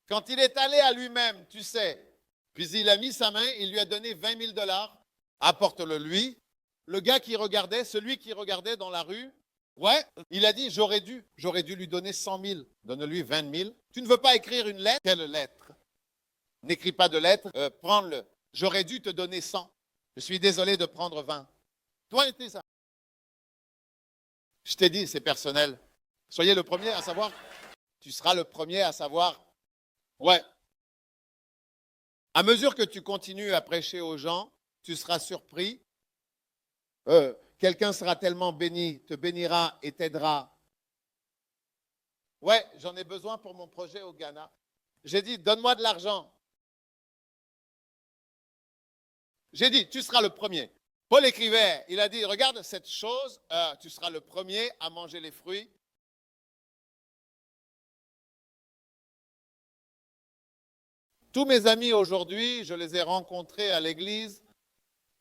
Quand il est allé à lui-même, tu sais, puis il a mis sa main, il lui a donné $20 000. Apporte-le lui. Le gars qui regardait, celui qui regardait dans la rue, ouais, il a dit, j'aurais dû lui donner 100 000. Donne-lui 20 000. Tu ne veux pas écrire une lettre? Quelle lettre? N'écris pas de lettre, prends-le. J'aurais dû te donner 100. Je suis désolé de prendre 20. Toi, c'était ça. Je t'ai dit, c'est personnel. Soyez le premier à savoir. Tu seras le premier à savoir. Ouais. À mesure que tu continues à prêcher aux gens, tu seras surpris. Quelqu'un sera tellement béni, te bénira et t'aidera. Ouais, j'en ai besoin pour mon projet au Ghana. J'ai dit, donne-moi de l'argent. J'ai dit, tu seras le premier. Paul écrivait, il a dit, regarde cette chose, tu seras le premier à manger les fruits. Tous mes amis aujourd'hui, je les ai rencontrés à l'église.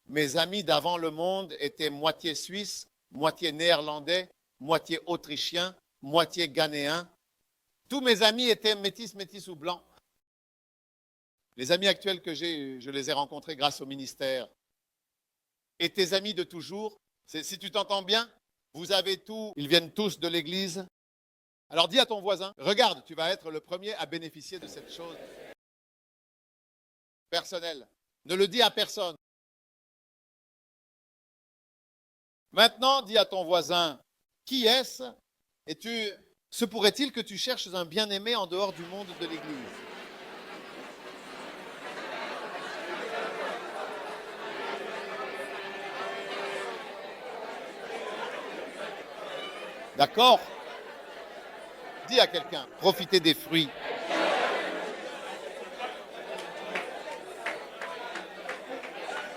Mes amis d'avant le monde étaient moitié suisses, moitié néerlandais, moitié autrichiens, moitié ghanéens. Tous mes amis étaient métis ou blancs. Les amis actuels que j'ai, je les ai rencontrés grâce au ministère. Et tes amis de toujours, si tu t'entends bien, vous avez tout, ils viennent tous de l'église. Alors dis à ton voisin, regarde, tu vas être le premier à bénéficier de cette chose personnelle. Ne le dis à personne. Maintenant, dis à ton voisin, qui est-ce? Et se pourrait-il que tu cherches un bien-aimé en dehors du monde de l'église? D'accord? Dis à quelqu'un, profitez des fruits.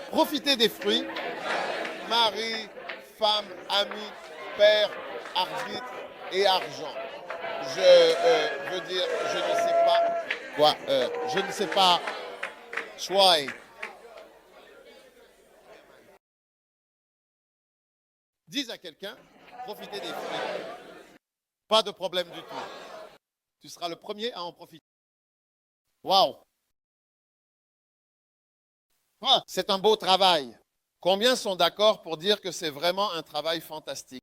Profitez des fruits. Mari, femme, ami, père, arbitre et argent. Je veux dire, je ne sais pas quoi. Je ne sais pas. Choix. Dis à quelqu'un, profitez des fruits. Pas de problème du tout. Tu seras le premier à en profiter. Waouh! Ah, c'est un beau travail. Combien sont d'accord pour dire que c'est vraiment un travail fantastique?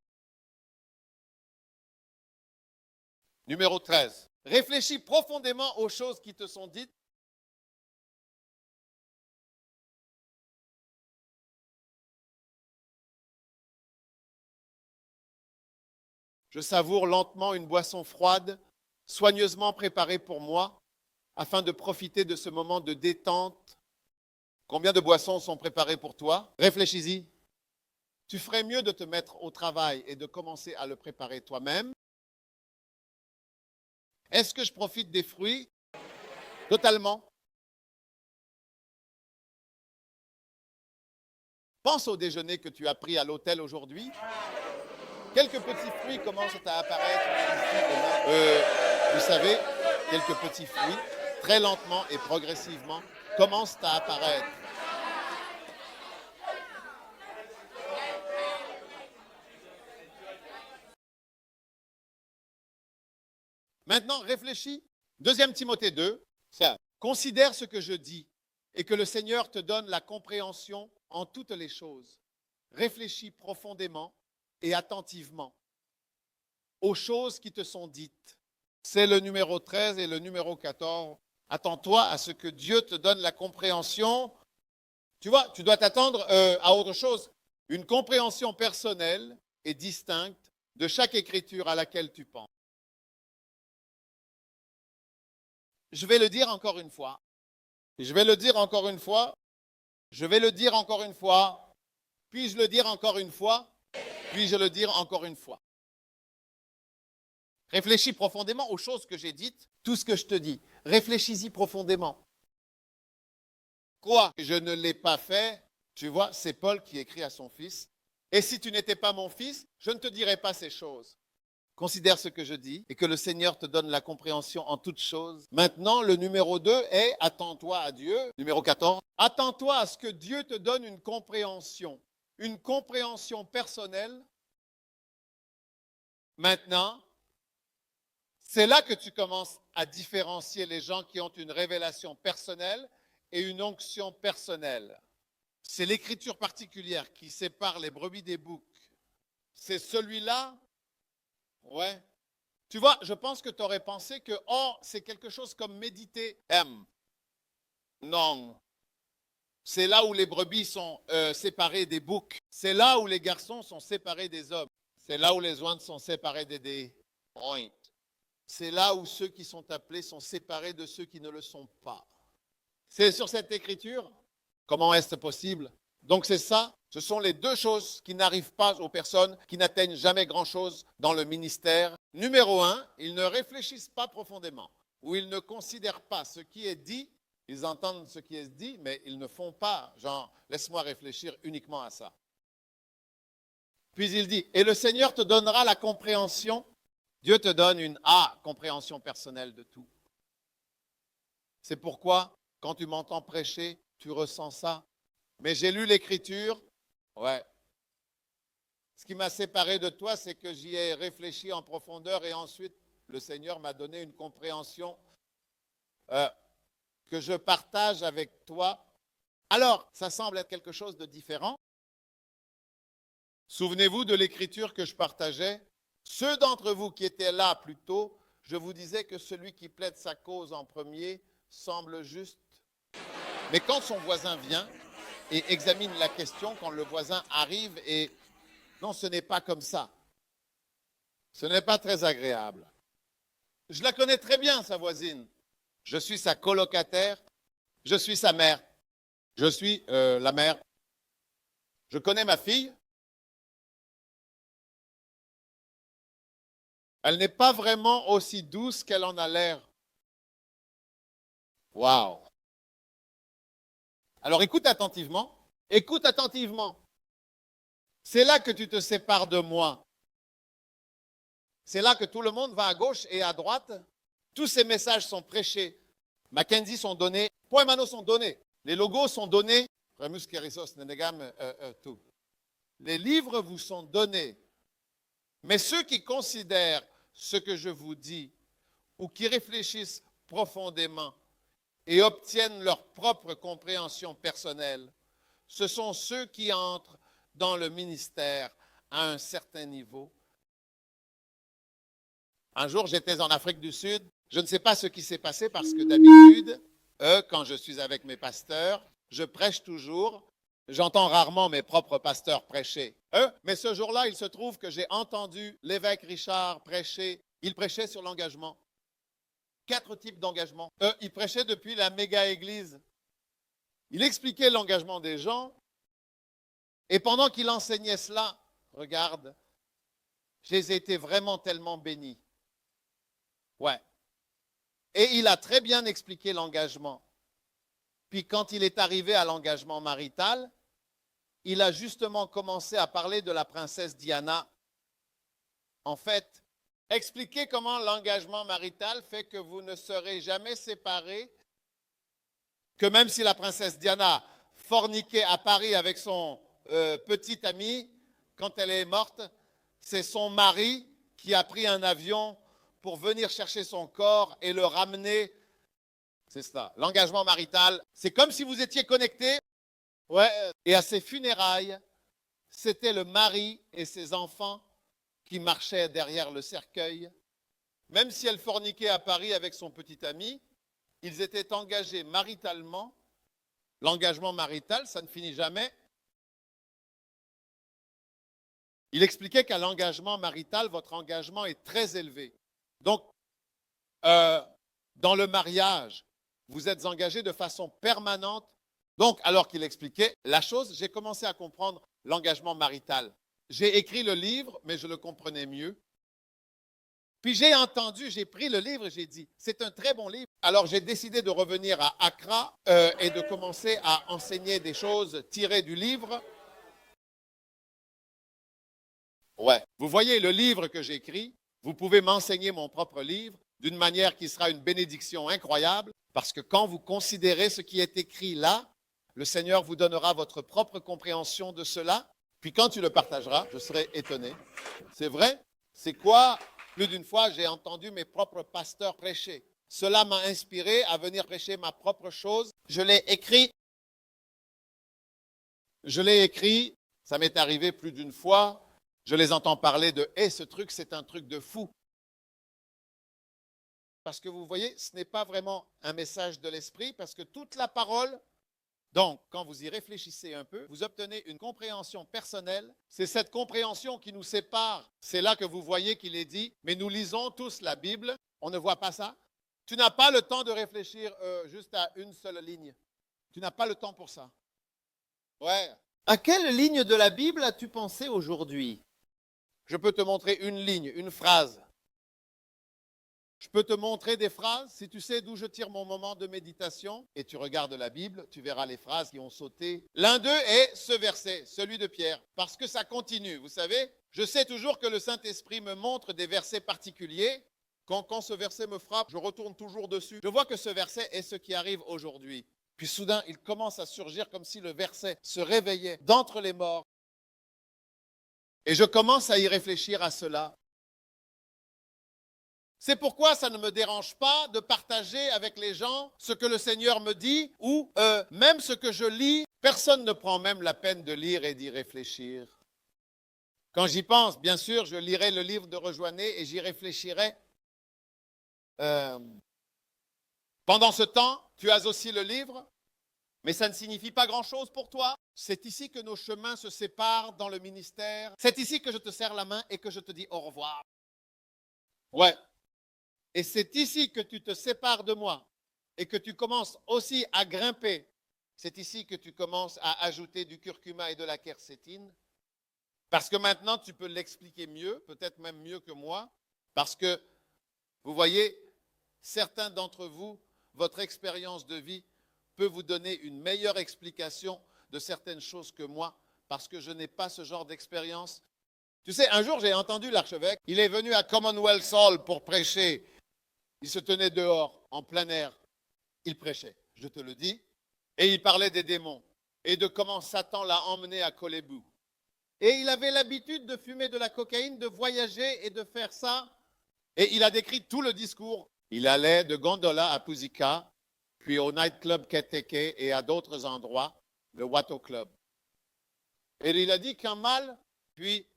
Numéro 13. Réfléchis profondément aux choses qui te sont dites. Je savoure lentement une boisson froide, soigneusement préparée pour moi, afin de profiter de ce moment de détente. Combien de boissons sont préparées pour toi? Réfléchis-y. Tu ferais mieux de te mettre au travail et de commencer à le préparer toi-même. Est-ce que je profite des fruits? Totalement. Pense au déjeuner que tu as pris à l'hôtel aujourd'hui. Quelques petits fruits commencent à apparaître ici et là. Vous savez, quelques petits fruits, très lentement et progressivement, commencent à apparaître. Maintenant, réfléchis. 2 Timothée 2, ça. Considère ce que je dis et que le Seigneur te donne la compréhension en toutes les choses. Réfléchis profondément et attentivement aux choses qui te sont dites. C'est le numéro 13 et le numéro 14. Attends-toi à ce que Dieu te donne la compréhension. Tu vois, tu dois t'attendre à autre chose. Une compréhension personnelle et distincte de chaque écriture à laquelle tu penses. Je vais le dire encore une fois. Je vais le dire encore une fois. Je vais le dire encore une fois. Puis-je le dire encore une fois? Puis-je le dire encore une fois? Réfléchis profondément aux choses que j'ai dites, tout ce que je te dis. Réfléchis-y profondément. Quoi? Je ne l'ai pas fait. Tu vois, c'est Paul qui écrit à son fils. Et si tu n'étais pas mon fils, je ne te dirais pas ces choses. Considère ce que je dis et que le Seigneur te donne la compréhension en toutes choses. Maintenant, le numéro 2 est attends-toi à Dieu. Numéro 14, attends-toi à ce que Dieu te donne une compréhension personnelle. Maintenant, c'est là que tu commences à différencier les gens qui ont une révélation personnelle et une onction personnelle. C'est l'écriture particulière qui sépare les brebis des boucs. C'est celui-là. Ouais. Tu vois, je pense que tu aurais pensé que, c'est quelque chose comme méditer. Non. C'est là où les brebis sont séparées des boucs. C'est là où les garçons sont séparés des hommes. C'est là où les ointes sont séparées des ointes. C'est là où ceux qui sont appelés sont séparés de ceux qui ne le sont pas. C'est sur cette écriture. Comment est-ce possible? Donc c'est ça, ce sont les 2 choses qui n'arrivent pas aux personnes qui n'atteignent jamais grand-chose dans le ministère. Numéro 1, ils ne réfléchissent pas profondément ou ils ne considèrent pas ce qui est dit. Ils entendent ce qui est dit, mais ils ne font pas, genre, laisse-moi réfléchir uniquement à ça. Puis il dit, et le Seigneur te donnera la compréhension. Dieu te donne une compréhension personnelle de tout. C'est pourquoi, quand tu m'entends prêcher, tu ressens ça. Mais j'ai lu l'Écriture, ouais. Ce qui m'a séparé de toi, c'est que j'y ai réfléchi en profondeur et ensuite, le Seigneur m'a donné une compréhension que je partage avec toi. Alors, ça semble être quelque chose de différent. Souvenez-vous de l'Écriture que je partageais. Ceux d'entre vous qui étaient là plus tôt, je vous disais que celui qui plaide sa cause en premier semble juste. Mais quand son voisin vient et examine la question, quand le voisin arrive et... Non, ce n'est pas comme ça. Ce n'est pas très agréable. Je la connais très bien, sa voisine. Je suis sa colocataire. Je suis sa mère. Je suis la mère. Je connais ma fille. Elle n'est pas vraiment aussi douce qu'elle en a l'air. Waouh! Alors écoute attentivement. Écoute attentivement. C'est là que tu te sépares de moi. C'est là que tout le monde va à gauche et à droite. Tous ces messages sont prêchés. Mackenzie sont donnés. Poemano sont donnés. Les logos sont donnés. Remus Kerissos, Nenegam, tout. Les livres vous sont donnés. Mais ceux qui considèrent ce que je vous dis ou qui réfléchissent profondément et obtiennent leur propre compréhension personnelle, ce sont ceux qui entrent dans le ministère à un certain niveau. Un jour, j'étais en Afrique du Sud. Je ne sais pas ce qui s'est passé parce que d'habitude, quand je suis avec mes pasteurs, je prêche toujours. J'entends rarement mes propres pasteurs prêcher. Mais ce jour-là, il se trouve que j'ai entendu l'évêque Richard prêcher. Il prêchait sur l'engagement. 4 types d'engagement. Il prêchait depuis la méga-église. Il expliquait l'engagement des gens. Et pendant qu'il enseignait cela, regarde, j'ai été vraiment tellement béni. Ouais. Et il a très bien expliqué l'engagement. Puis quand il est arrivé à l'engagement marital, il a justement commencé à parler de la princesse Diana. En fait, expliquer comment l'engagement marital fait que vous ne serez jamais séparés, que même si la princesse Diana forniquait à Paris avec son petit ami, quand elle est morte, c'est son mari qui a pris un avion pour venir chercher son corps et le ramener. C'est ça, l'engagement marital. C'est comme si vous étiez connectés. Ouais. Et à ses funérailles, c'était le mari et ses enfants qui marchaient derrière le cercueil. Même si elle forniquait à Paris avec son petit ami, ils étaient engagés maritalement. L'engagement marital, ça ne finit jamais. Il expliquait qu'à l'engagement marital, votre engagement est très élevé. Donc, dans le mariage, vous êtes engagés de façon permanente. Donc, alors qu'il expliquait la chose, j'ai commencé à comprendre l'engagement marital. J'ai écrit le livre, mais je le comprenais mieux. Puis j'ai pris le livre et j'ai dit, c'est un très bon livre. Alors j'ai décidé de revenir à Accra et de commencer à enseigner des choses tirées du livre. Ouais. Vous voyez le livre que j'écris, vous pouvez m'enseigner mon propre livre d'une manière qui sera une bénédiction incroyable, parce que quand vous considérez ce qui est écrit là, le Seigneur vous donnera votre propre compréhension de cela. Puis quand tu le partageras, je serai étonné. C'est vrai? C'est quoi? Plus d'une fois, j'ai entendu mes propres pasteurs prêcher. Cela m'a inspiré à venir prêcher ma propre chose. Je l'ai écrit. Ça m'est arrivé plus d'une fois. Je les entends parler de « ce truc, c'est un truc de fou ». Parce que vous voyez, ce n'est pas vraiment un message de l'esprit, parce que toute la parole, donc quand vous y réfléchissez un peu, vous obtenez une compréhension personnelle. C'est cette compréhension qui nous sépare. C'est là que vous voyez qu'il est dit, mais nous lisons tous la Bible. On ne voit pas ça. Tu n'as pas le temps de réfléchir juste à une seule ligne. Tu n'as pas le temps pour ça. Ouais. À quelle ligne de la Bible as-tu pensé aujourd'hui? Je peux te montrer une ligne, une phrase. Je peux te montrer des phrases. Si tu sais d'où je tire mon moment de méditation et tu regardes la Bible, tu verras les phrases qui ont sauté. L'un d'eux est ce verset, celui de Pierre, parce que ça continue. Vous savez, je sais toujours que le Saint-Esprit me montre des versets particuliers. Quand ce verset me frappe, je retourne toujours dessus. Je vois que ce verset est ce qui arrive aujourd'hui. Puis soudain, il commence à surgir comme si le verset se réveillait d'entre les morts. Et je commence à y réfléchir à cela. C'est pourquoi ça ne me dérange pas de partager avec les gens ce que le Seigneur me dit ou même ce que je lis. Personne ne prend même la peine de lire et d'y réfléchir. Quand j'y pense, bien sûr, je lirai le livre de Rejoignez et j'y réfléchirai. Pendant ce temps, tu as aussi le livre, mais ça ne signifie pas grand-chose pour toi. C'est ici que nos chemins se séparent dans le ministère. C'est ici que je te serre la main et que je te dis au revoir. Ouais. Et c'est ici que tu te sépares de moi et que tu commences aussi à grimper. C'est ici que tu commences à ajouter du curcuma et de la quercétine. Parce que maintenant, tu peux l'expliquer mieux, peut-être même mieux que moi. Parce que, vous voyez, certains d'entre vous, votre expérience de vie peut vous donner une meilleure explication de certaines choses que moi, parce que je n'ai pas ce genre d'expérience. Tu sais, un jour, j'ai entendu l'archevêque. Il est venu à Commonwealth Hall pour prêcher. Il se tenait dehors, en plein air. Il prêchait, je te le dis. Et il parlait des démons et de comment Satan l'a emmené à Kolebu. Et il avait l'habitude de fumer de la cocaïne, de voyager et de faire ça. Et il a décrit tout le discours. Il allait de Gondola à Puzika, puis au nightclub Keteke et à d'autres endroits, le Watto Club. Et il a dit qu'un mal, puis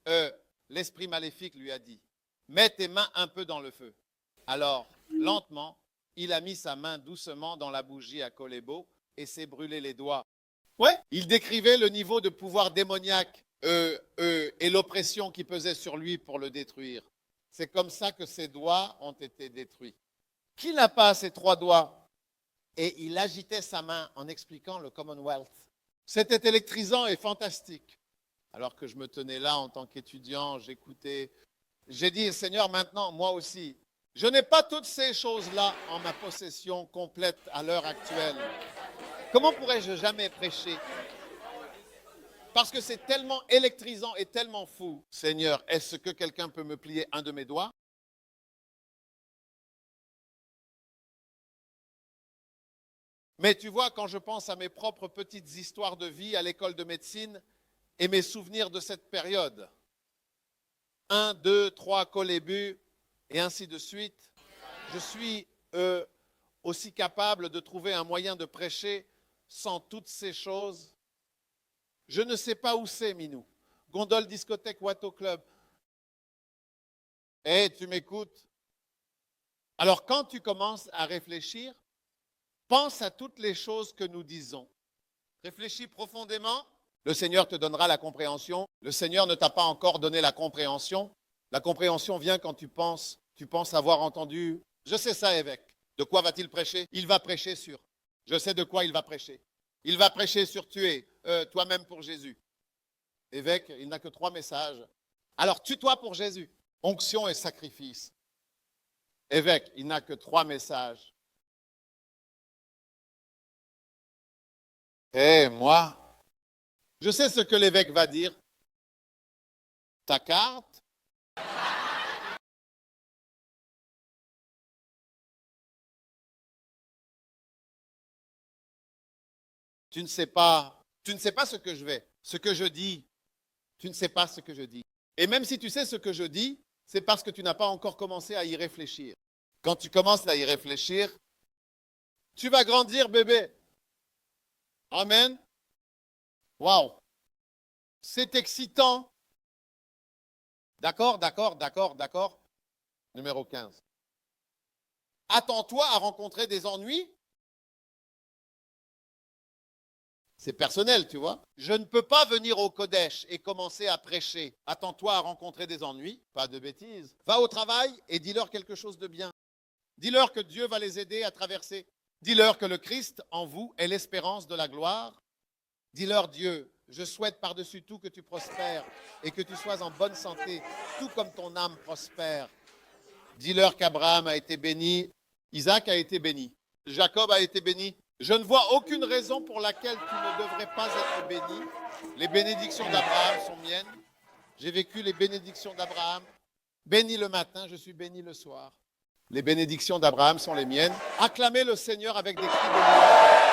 l'esprit maléfique lui a dit, mets tes mains un peu dans le feu. Alors, lentement, il a mis sa main doucement dans la bougie à Kolebo et s'est brûlé les doigts. Ouais. Il décrivait le niveau de pouvoir démoniaque et l'oppression qui pesait sur lui pour le détruire. C'est comme ça que ses doigts ont été détruits. Qui n'a pas ses 3 doigts? Et il agitait sa main en expliquant le Commonwealth. C'était électrisant et fantastique. Alors que je me tenais là en tant qu'étudiant, j'écoutais. J'ai dit, Seigneur, maintenant, moi aussi, je n'ai pas toutes ces choses-là en ma possession complète à l'heure actuelle. Comment pourrais-je jamais prêcher? Parce que c'est tellement électrisant et tellement fou. Seigneur, est-ce que quelqu'un peut me plier un de mes doigts? Mais tu vois, quand je pense à mes propres petites histoires de vie à l'école de médecine et mes souvenirs de cette période, 1, 2, 3 Kolebu et ainsi de suite, je suis aussi capable de trouver un moyen de prêcher sans toutes ces choses. Je ne sais pas où c'est, Minou. Gondole, discothèque, Watto Club. Eh, tu m'écoutes? Alors, quand tu commences à réfléchir, pense à toutes les choses que nous disons. Réfléchis profondément. Le Seigneur te donnera la compréhension. Le Seigneur ne t'a pas encore donné la compréhension. La compréhension vient quand tu penses avoir entendu. Je sais ça, évêque. De quoi va-t-il prêcher? Il va prêcher sur. Je sais de quoi il va prêcher. Il va prêcher sur tuer toi-même pour Jésus. Évêque, il n'a que 3 messages. Alors, tue-toi pour Jésus. Onction et sacrifice. Évêque, il n'a que 3 messages. Eh, moi, je sais ce que l'évêque va dire. Ta carte? Tu ne sais pas ce que je dis. Tu ne sais pas ce que je dis. Et même si tu sais ce que je dis, c'est parce que tu n'as pas encore commencé à y réfléchir. Quand tu commences à y réfléchir, tu vas grandir, bébé. Amen. Waouh. C'est excitant. D'accord. Numéro 15. Attends-toi à rencontrer des ennuis. C'est personnel, tu vois. Je ne peux pas venir au Kodesh et commencer à prêcher. Attends-toi à rencontrer des ennuis, pas de bêtises. Va au travail et dis-leur quelque chose de bien. Dis-leur que Dieu va les aider à traverser. Dis-leur que le Christ en vous est l'espérance de la gloire. Dis-leur, Dieu, je souhaite par-dessus tout que tu prospères et que tu sois en bonne santé, tout comme ton âme prospère. Dis-leur qu'Abraham a été béni, Isaac a été béni, Jacob a été béni. Je ne vois aucune raison pour laquelle tu ne devrais pas être béni. Les bénédictions d'Abraham sont miennes. J'ai vécu les bénédictions d'Abraham. Béni le matin, je suis béni le soir. Les bénédictions d'Abraham sont les miennes. Acclamez le Seigneur avec des cris de louange.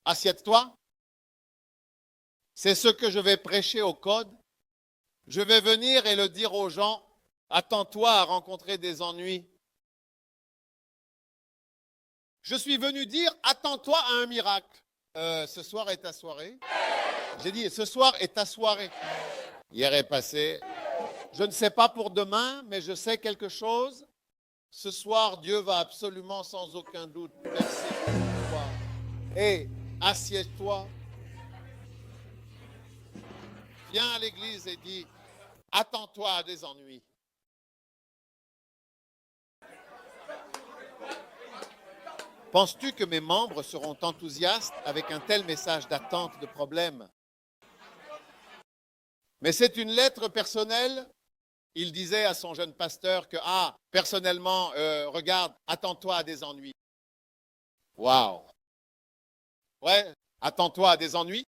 Assieds-toi. C'est ce que je vais prêcher au code. Je vais venir et le dire aux gens. Attends-toi à rencontrer des ennuis. Je suis venu dire, attends-toi à un miracle. Ce soir est ta soirée. J'ai dit, ce soir est ta soirée. Hier est passé. Je ne sais pas pour demain, mais je sais quelque chose. Ce soir, Dieu va absolument sans aucun doute verser pour toi. Et assieds-toi. Viens à l'église et dis, attends-toi à des ennuis. Penses-tu que mes membres seront enthousiastes avec un tel message d'attente de problème? Mais c'est une lettre personnelle. Il disait à son jeune pasteur que, personnellement, regarde, attends-toi à des ennuis. Waouh! Ouais, attends-toi à des ennuis.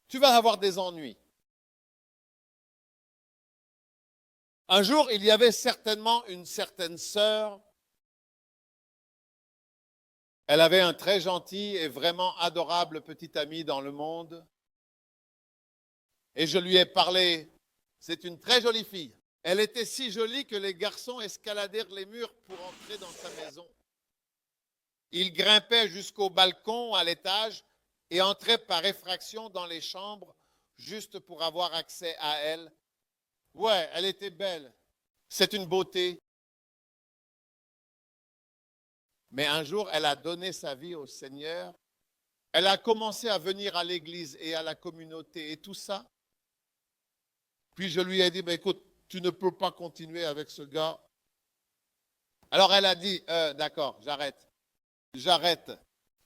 Tu vas avoir des ennuis. Un jour, il y avait certainement une certaine sœur. Elle avait un très gentil et vraiment adorable petit ami dans le monde. Et je lui ai parlé. C'est une très jolie fille. Elle était si jolie que les garçons escaladèrent les murs pour entrer dans sa maison. Ils grimpaient jusqu'au balcon à l'étage et entraient par effraction dans les chambres juste pour avoir accès à elle. Ouais, elle était belle. C'est une beauté. Mais un jour, elle a donné sa vie au Seigneur. Elle a commencé à venir à l'église et à la communauté et tout ça. Puis je lui ai dit, écoute, tu ne peux pas continuer avec ce gars. Alors elle a dit, d'accord, j'arrête.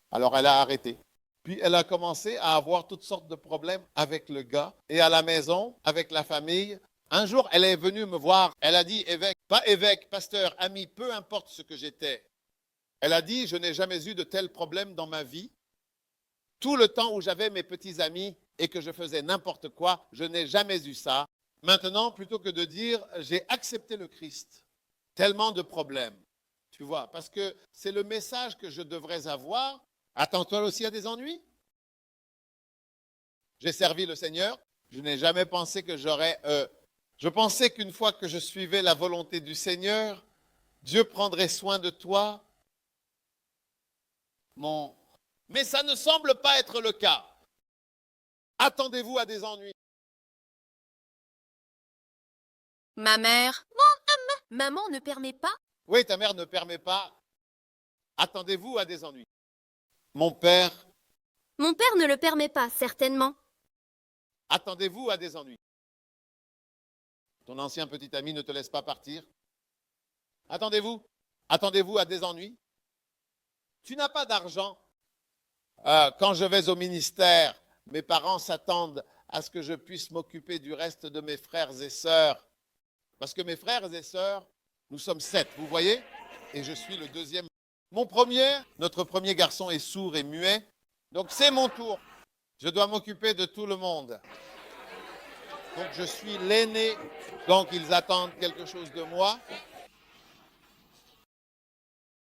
Alors elle a arrêté. Puis elle a commencé à avoir toutes sortes de problèmes avec le gars et à la maison, avec la famille. Un jour, elle est venue me voir. Elle a dit, évêque, pas évêque, pasteur, ami, peu importe ce que j'étais. Elle a dit, je n'ai jamais eu de tels problèmes dans ma vie. Tout le temps où j'avais mes petits amis et que je faisais n'importe quoi, je n'ai jamais eu ça. Maintenant, plutôt que de dire, j'ai accepté le Christ, tellement de problèmes, tu vois, parce que c'est le message que je devrais avoir. Attends-toi aussi à des ennuis. J'ai servi le Seigneur, je n'ai jamais pensé que j'aurais... je pensais qu'une fois que je suivais la volonté du Seigneur, Dieu prendrait soin de toi. Mais ça ne semble pas être le cas. Attendez-vous à des ennuis. Ma mère. Maman ne permet pas. Oui, ta mère ne permet pas. Attendez-vous à des ennuis. Mon père. Mon père ne le permet pas, certainement. Attendez-vous à des ennuis. Ton ancien petit ami ne te laisse pas partir. Attendez-vous. Attendez-vous à des ennuis. Tu n'as pas d'argent. Quand je vais au ministère, mes parents s'attendent à ce que je puisse m'occuper du reste de mes frères et sœurs. Parce que mes frères et sœurs, nous sommes 7, vous voyez? Et je suis le deuxième. Notre premier garçon est sourd et muet. Donc c'est mon tour. Je dois m'occuper de tout le monde. Donc je suis l'aîné. Donc ils attendent quelque chose de moi.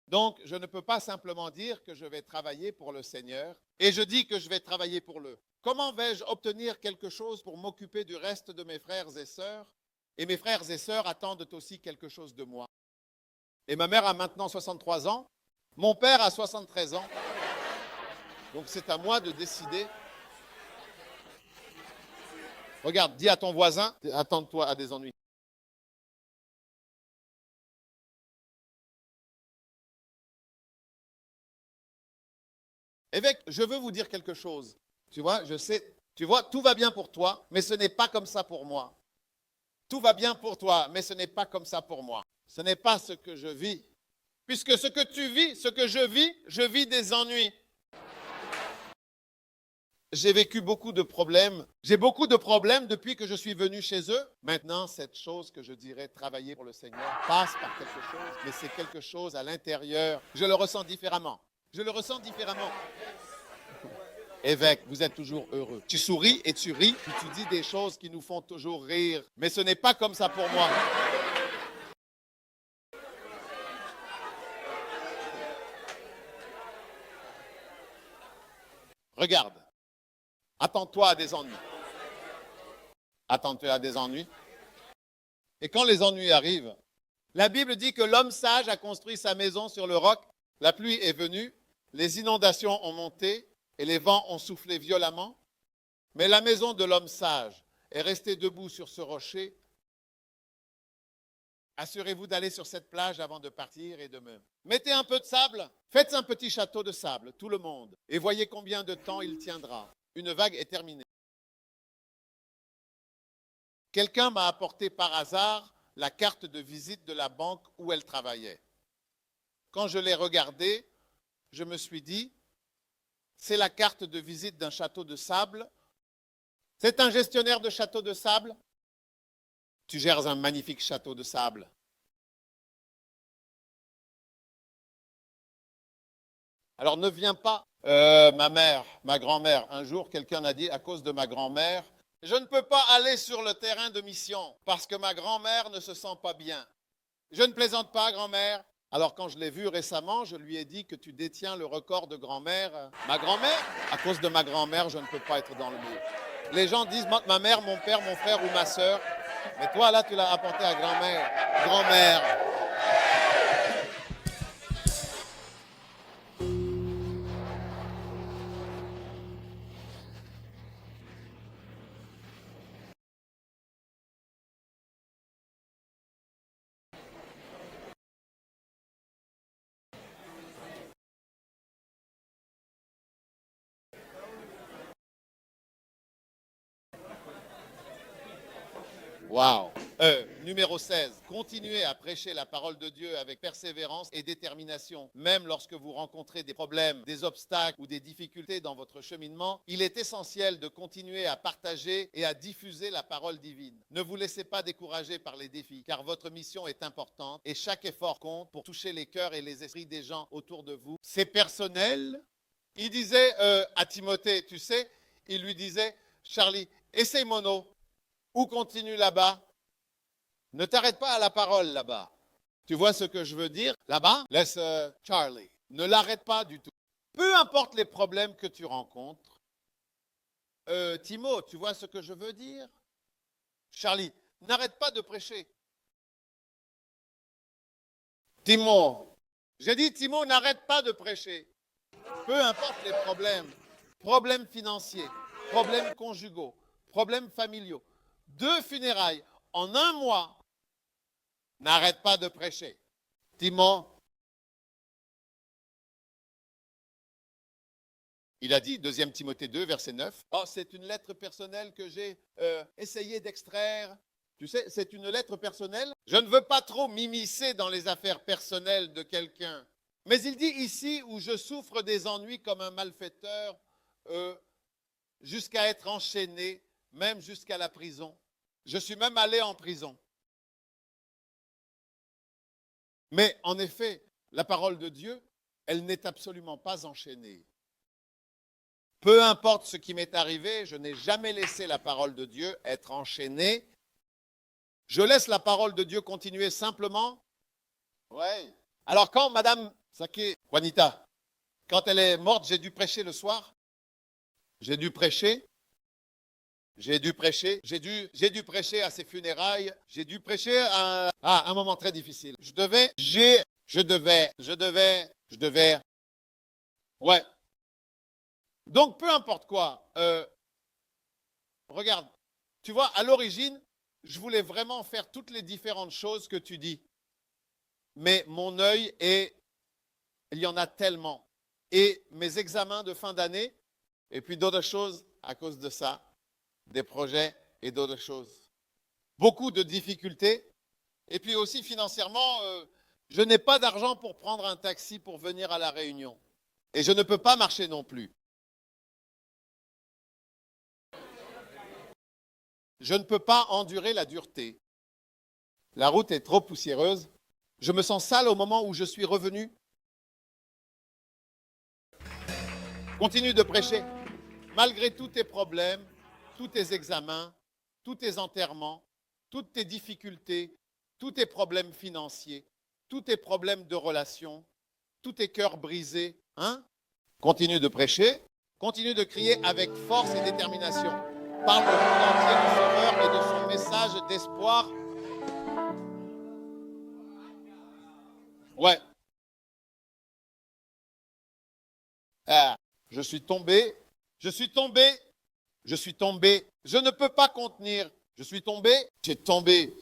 Donc je ne peux pas simplement dire que je vais travailler pour le Seigneur. Et je dis que je vais travailler pour le. Comment vais-je obtenir quelque chose pour m'occuper du reste de mes frères et sœurs? Et mes frères et sœurs attendent aussi quelque chose de moi. Et ma mère a maintenant 63 ans. Mon père a 73 ans. Donc c'est à moi de décider. Regarde, dis à ton voisin, attends-toi à des ennuis. Évêque, je veux vous dire quelque chose. Tu vois, je sais, tu vois, tout va bien pour toi, mais ce n'est pas comme ça pour moi. Tout va bien pour toi, mais ce n'est pas comme ça pour moi. Ce n'est pas ce que je vis. Puisque ce que tu vis, ce que je vis des ennuis. J'ai vécu beaucoup de problèmes. J'ai beaucoup de problèmes depuis que je suis venu chez eux. Maintenant, cette chose que je dirais travailler pour le Seigneur passe par quelque chose, mais c'est quelque chose à l'intérieur. Je le ressens différemment. Je le ressens différemment. Évêque, vous êtes toujours heureux. Tu souris et tu ris, puis tu dis des choses qui nous font toujours rire. Mais ce n'est pas comme ça pour moi. Regarde. Attends-toi à des ennuis. Attends-toi à des ennuis. Et quand les ennuis arrivent, la Bible dit que l'homme sage a construit sa maison sur le roc. La pluie est venue, les inondations ont monté et les vents ont soufflé violemment. Mais la maison de l'homme sage est restée debout sur ce rocher. Assurez-vous d'aller sur cette plage avant de partir et de me... Mettez un peu de sable, faites un petit château de sable, tout le monde, et voyez combien de temps il tiendra. Une vague est terminée. Quelqu'un m'a apporté par hasard la carte de visite de la banque où elle travaillait. Quand je l'ai regardée, je me suis dit, c'est la carte de visite d'un château de sable. C'est un gestionnaire de château de sable. Tu gères un magnifique château de sable. Alors ne viens pas, ma mère, ma grand-mère. Un jour, quelqu'un a dit, à cause de ma grand-mère, je ne peux pas aller sur le terrain de mission parce que ma grand-mère ne se sent pas bien. Je ne plaisante pas, grand-mère. Alors quand je l'ai vue récemment, je lui ai dit que tu détiens le record de grand-mère. Ma grand-mère, à cause de ma grand-mère, je ne peux pas être dans le mur. Les gens disent ma mère, mon père, mon frère ou ma sœur. Mais toi, là, tu l'as apporté à grand-mère. Grand-mère. Wow. Numéro 16. Continuez à prêcher la parole de Dieu avec persévérance et détermination. Même lorsque vous rencontrez des problèmes, des obstacles ou des difficultés dans votre cheminement, il est essentiel de continuer à partager et à diffuser la parole divine. Ne vous laissez pas décourager par les défis, car votre mission est importante et chaque effort compte pour toucher les cœurs et les esprits des gens autour de vous. C'est personnel. Il disait à Timothée, tu sais, il lui disait, Charlie, essaye mono. Ou continue là-bas. Ne t'arrête pas à la parole là-bas. Tu vois ce que je veux dire? Là-bas, laisse Charlie. Ne l'arrête pas du tout. Peu importe les problèmes que tu rencontres. Timo, tu vois ce que je veux dire? Charlie, n'arrête pas de prêcher. Timo, j'ai dit Timo, n'arrête pas de prêcher. Peu importe les problèmes. Problèmes financiers, problèmes conjugaux, problèmes familiaux. 2 funérailles en 1 mois, n'arrête pas de prêcher. Timon, il a dit, 2 Timothée 2, verset 9, oh, c'est une lettre personnelle que j'ai essayé d'extraire. Tu sais, c'est une lettre personnelle. Je ne veux pas trop m'immiscer dans les affaires personnelles de quelqu'un. Mais il dit ici où je souffre des ennuis comme un malfaiteur, jusqu'à être enchaîné, même jusqu'à la prison. Je suis même allé en prison. Mais en effet, la parole de Dieu, elle n'est absolument pas enchaînée. Peu importe ce qui m'est arrivé, je n'ai jamais laissé la parole de Dieu être enchaînée. Je laisse la parole de Dieu continuer simplement. Oui. Alors quand Madame Saké, Juanita, quand elle est morte, j'ai dû prêcher le soir. J'ai dû prêcher à ses funérailles. J'ai dû prêcher à un moment très difficile. Je devais. Ouais. Donc, peu importe quoi. Regarde, tu vois, à l'origine, je voulais vraiment faire toutes les différentes choses que tu dis. Mais mon œil il y en a tellement. Et mes examens de fin d'année, et puis d'autres choses à cause de ça. Des projets et d'autres choses. Beaucoup de difficultés. Et puis aussi financièrement, je n'ai pas d'argent pour prendre un taxi pour venir à la réunion. Et je ne peux pas marcher non plus. Je ne peux pas endurer la dureté. La route est trop poussiéreuse. Je me sens sale au moment où je suis revenu. Continue de prêcher. Malgré tous tes problèmes, tous tes examens, tous tes enterrements, toutes tes difficultés, tous tes problèmes financiers, tous tes problèmes de relations, tous tes cœurs brisés, hein? Continue de prêcher, continue de crier avec force et détermination. Parle au monde entier du Sauveur et de son message d'espoir. Ouais. Je suis tombé. Je ne peux pas contenir. Je suis tombé. Tu es tombé.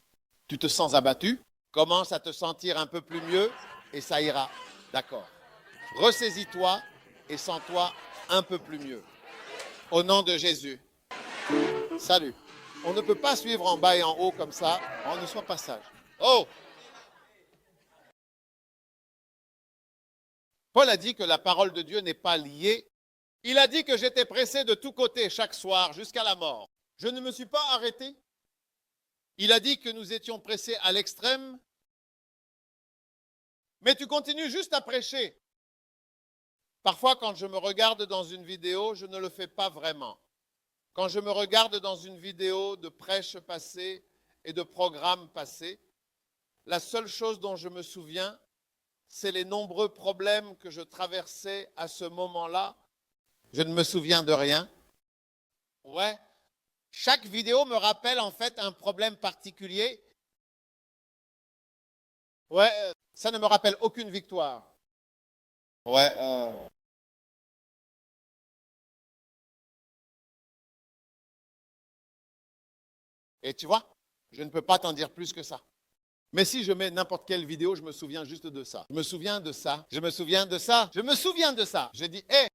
Tu te sens abattu. Commence à te sentir un peu plus mieux et ça ira. D'accord. Ressaisis-toi et sens-toi un peu plus mieux. Au nom de Jésus. Salut. On ne peut pas suivre en bas et en haut comme ça. On ne soit pas sage. Oh! Paul a dit que la parole de Dieu n'est pas liée. Il a dit que j'étais pressé de tous côtés chaque soir jusqu'à la mort. Je ne me suis pas arrêté. Il a dit que nous étions pressés à l'extrême. Mais tu continues juste à prêcher. Parfois, quand je me regarde dans une vidéo, je ne le fais pas vraiment. Quand je me regarde dans une vidéo de prêche passée et de programme passé, la seule chose dont je me souviens, c'est les nombreux problèmes que je traversais à ce moment-là. Je ne me souviens de rien. Ouais. Chaque vidéo me rappelle en fait un problème particulier. Ouais, ça ne me rappelle aucune victoire. Ouais. Et tu vois, je ne peux pas t'en dire plus que ça. Mais si je mets n'importe quelle vidéo, je me souviens juste de ça. Je me souviens de ça. Je me souviens de ça. Je me souviens de ça. Je dis, hé!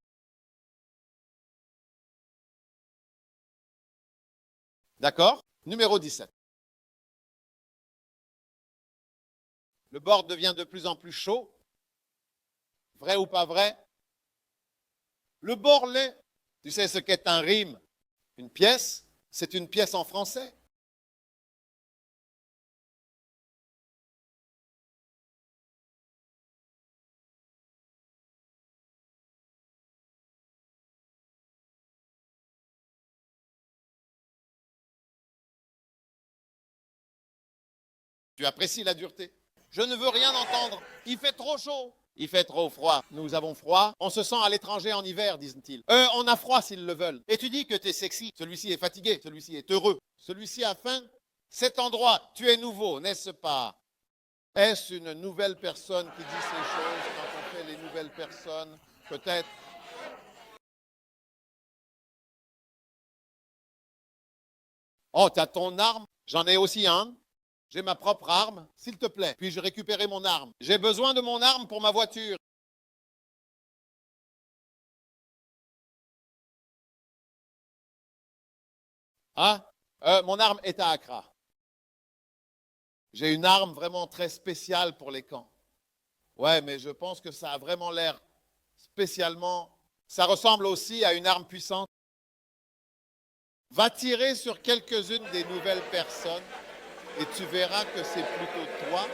D'accord? Numéro 17. Le bord devient de plus en plus chaud. Vrai ou pas vrai? Le bord l'est. Tu sais ce qu'est un rime? Une pièce? C'est une pièce en français. Tu apprécies la dureté. Je ne veux rien entendre. Il fait trop chaud. Il fait trop froid. Nous avons froid. On se sent à l'étranger en hiver, disent-ils. On a froid s'ils le veulent. Et tu dis que tu es sexy. Celui-ci est fatigué. Celui-ci est heureux. Celui-ci a faim. Cet endroit, tu es nouveau, n'est-ce pas? Est-ce une nouvelle personne qui dit ces choses quand on fait les nouvelles personnes? Peut-être. Oh, tu as ton arme? J'en ai aussi un. J'ai ma propre arme, s'il te plaît. Puis-je récupérer mon arme? J'ai besoin de mon arme pour ma voiture. Hein? Mon arme est à Accra. J'ai une arme vraiment très spéciale pour les camps. Ouais, mais je pense que ça a vraiment l'air spécialement... Ça ressemble aussi à une arme puissante. Va tirer sur quelques-unes des nouvelles personnes et tu verras que c'est plutôt toi.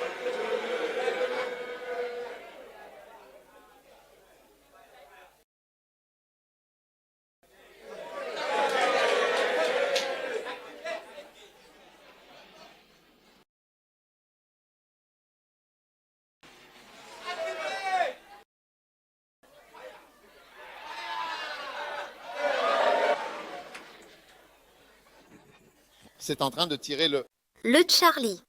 C'est en train de tirer le... Le Charlie.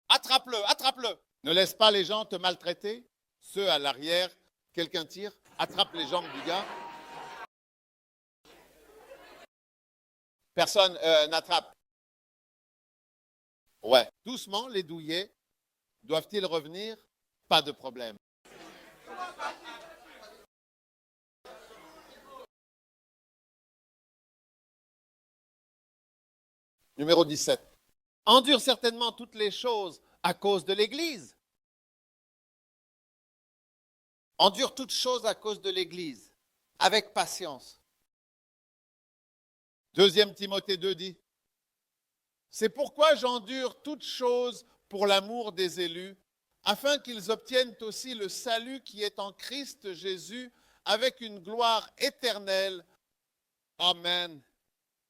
Attrape-le, attrape-le. Ne laisse pas les gens te maltraiter. Ceux à l'arrière, quelqu'un tire, attrape les jambes du gars. Personne n'attrape. Ouais. Doucement, les douillets. Doivent-ils revenir? Pas de problème. Numéro 17. Endure certainement toutes les choses à cause de l'Église. Endure toutes choses à cause de l'Église, avec patience. 2 Timothée 2 dit, c'est pourquoi j'endure toutes choses pour l'amour des élus, afin qu'ils obtiennent aussi le salut qui est en Christ Jésus, avec une gloire éternelle. Amen.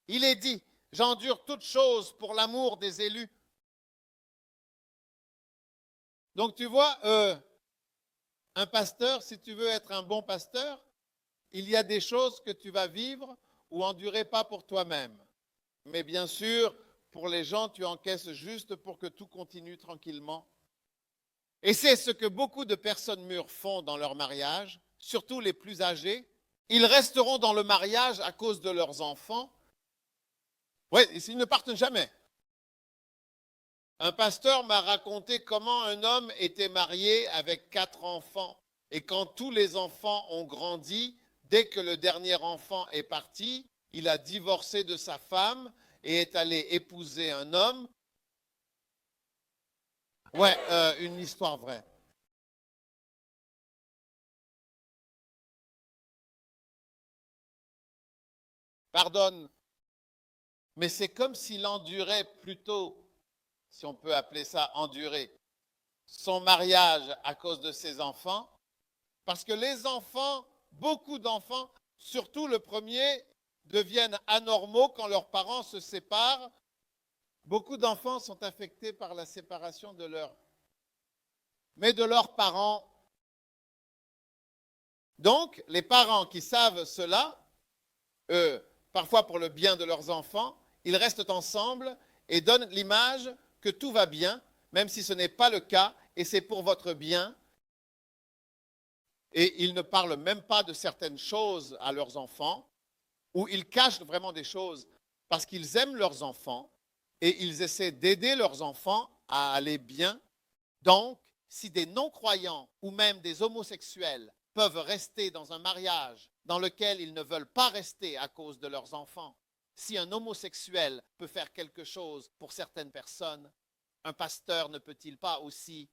Il est dit, j'endure toutes choses pour l'amour des élus. Donc tu vois, un pasteur, si tu veux être un bon pasteur, il y a des choses que tu vas vivre ou endurer pas pour toi-même. Mais bien sûr, pour les gens, tu encaisses juste pour que tout continue tranquillement. Et c'est ce que beaucoup de personnes mûres font dans leur mariage, surtout les plus âgés. Ils resteront dans le mariage à cause de leurs enfants. Oui, ils ne partent jamais. Un pasteur m'a raconté comment un homme était marié avec 4 enfants. Et quand tous les enfants ont grandi, dès que le dernier enfant est parti, il a divorcé de sa femme et est allé épouser un homme. Ouais, une histoire vraie. Pardonne, mais c'est comme s'il endurait plutôt, si on peut appeler ça endurer, son mariage à cause de ses enfants. Parce que les enfants, beaucoup d'enfants, surtout le premier, deviennent anormaux quand leurs parents se séparent. Beaucoup d'enfants sont affectés par la séparation de leurs parents. Donc, les parents qui savent cela, parfois pour le bien de leurs enfants, ils restent ensemble et donnent l'image que tout va bien, même si ce n'est pas le cas, et c'est pour votre bien. Et ils ne parlent même pas de certaines choses à leurs enfants, ou ils cachent vraiment des choses parce qu'ils aiment leurs enfants et ils essaient d'aider leurs enfants à aller bien. Donc, si des non-croyants ou même des homosexuels peuvent rester dans un mariage dans lequel ils ne veulent pas rester à cause de leurs enfants, si un homosexuel peut faire quelque chose pour certaines personnes, un pasteur ne peut-il pas aussi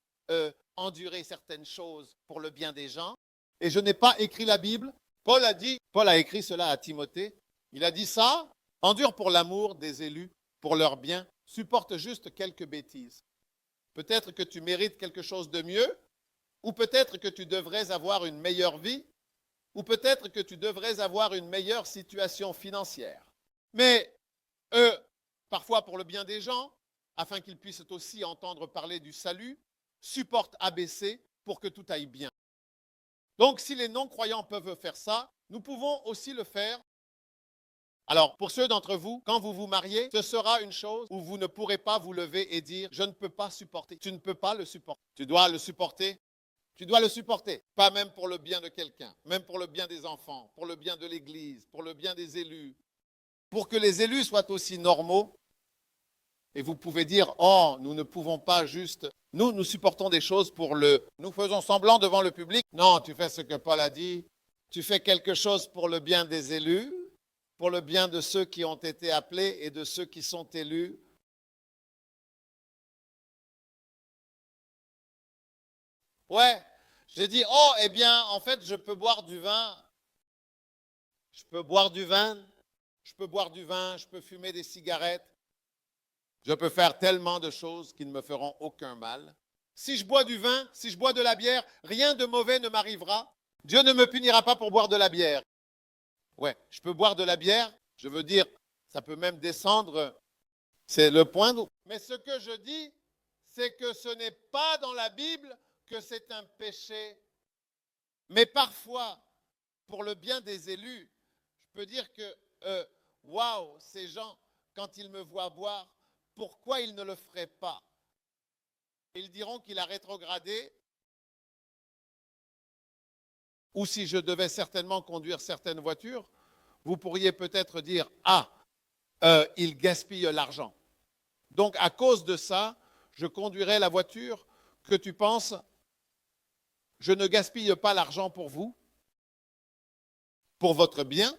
endurer certaines choses pour le bien des gens? Et je n'ai pas écrit la Bible. Paul a écrit cela à Timothée. Il a dit ça, endure pour l'amour des élus, pour leur bien, supporte juste quelques bêtises. Peut-être que tu mérites quelque chose de mieux, ou peut-être que tu devrais avoir une meilleure vie, ou peut-être que tu devrais avoir une meilleure situation financière. Mais parfois pour le bien des gens, afin qu'ils puissent aussi entendre parler du salut, supporte ABC pour que tout aille bien. Donc, si les non-croyants peuvent faire ça, nous pouvons aussi le faire. Alors, pour ceux d'entre vous, quand vous vous mariez, ce sera une chose où vous ne pourrez pas vous lever et dire « je ne peux pas supporter ». Tu ne peux pas le supporter. Tu dois le supporter. Tu dois le supporter. Pas même pour le bien de quelqu'un, même pour le bien des enfants, pour le bien de l'Église, pour le bien des élus. Pour que les élus soient aussi normaux. Et vous pouvez dire « oh, nous ne pouvons pas juste… » Nous supportons des choses pour le… Nous faisons semblant devant le public. Non, tu fais ce que Paul a dit. Tu fais quelque chose pour le bien des élus, pour le bien de ceux qui ont été appelés et de ceux qui sont élus. Ouais, j'ai dit, oh, eh bien, en fait, je peux boire du vin. Je peux boire du vin. Je peux boire du vin. Je peux fumer des cigarettes. Je peux faire tellement de choses qui ne me feront aucun mal. Si je bois du vin, si je bois de la bière, rien de mauvais ne m'arrivera. Dieu ne me punira pas pour boire de la bière. Ouais, je peux boire de la bière, je veux dire, ça peut même descendre, c'est le point. Mais ce que je dis, c'est que ce n'est pas dans la Bible que c'est un péché. Mais parfois, pour le bien des élus, je peux dire que, waouh, ces gens, quand ils me voient boire, pourquoi ils ne le feraient pas? Ils diront qu'il a rétrogradé. Ou si je devais certainement conduire certaines voitures, vous pourriez peut-être dire, ah, il gaspille l'argent. Donc à cause de ça, je conduirais la voiture que tu penses, je ne gaspille pas l'argent pour vous, pour votre bien,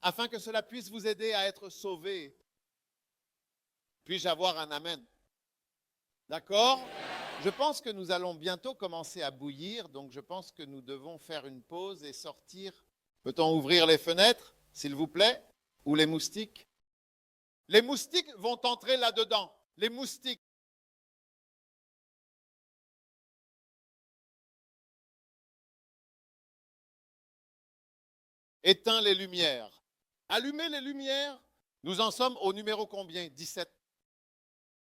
afin que cela puisse vous aider à être sauvé. Puis-je avoir un amen? D'accord? Je pense que nous allons bientôt commencer à bouillir, donc je pense que nous devons faire une pause et sortir. Peut-on ouvrir les fenêtres, s'il vous plaît? Ou les moustiques? Les moustiques vont entrer là-dedans. Les moustiques. Éteins les lumières. Allumez les lumières. Nous en sommes au numéro combien? 17.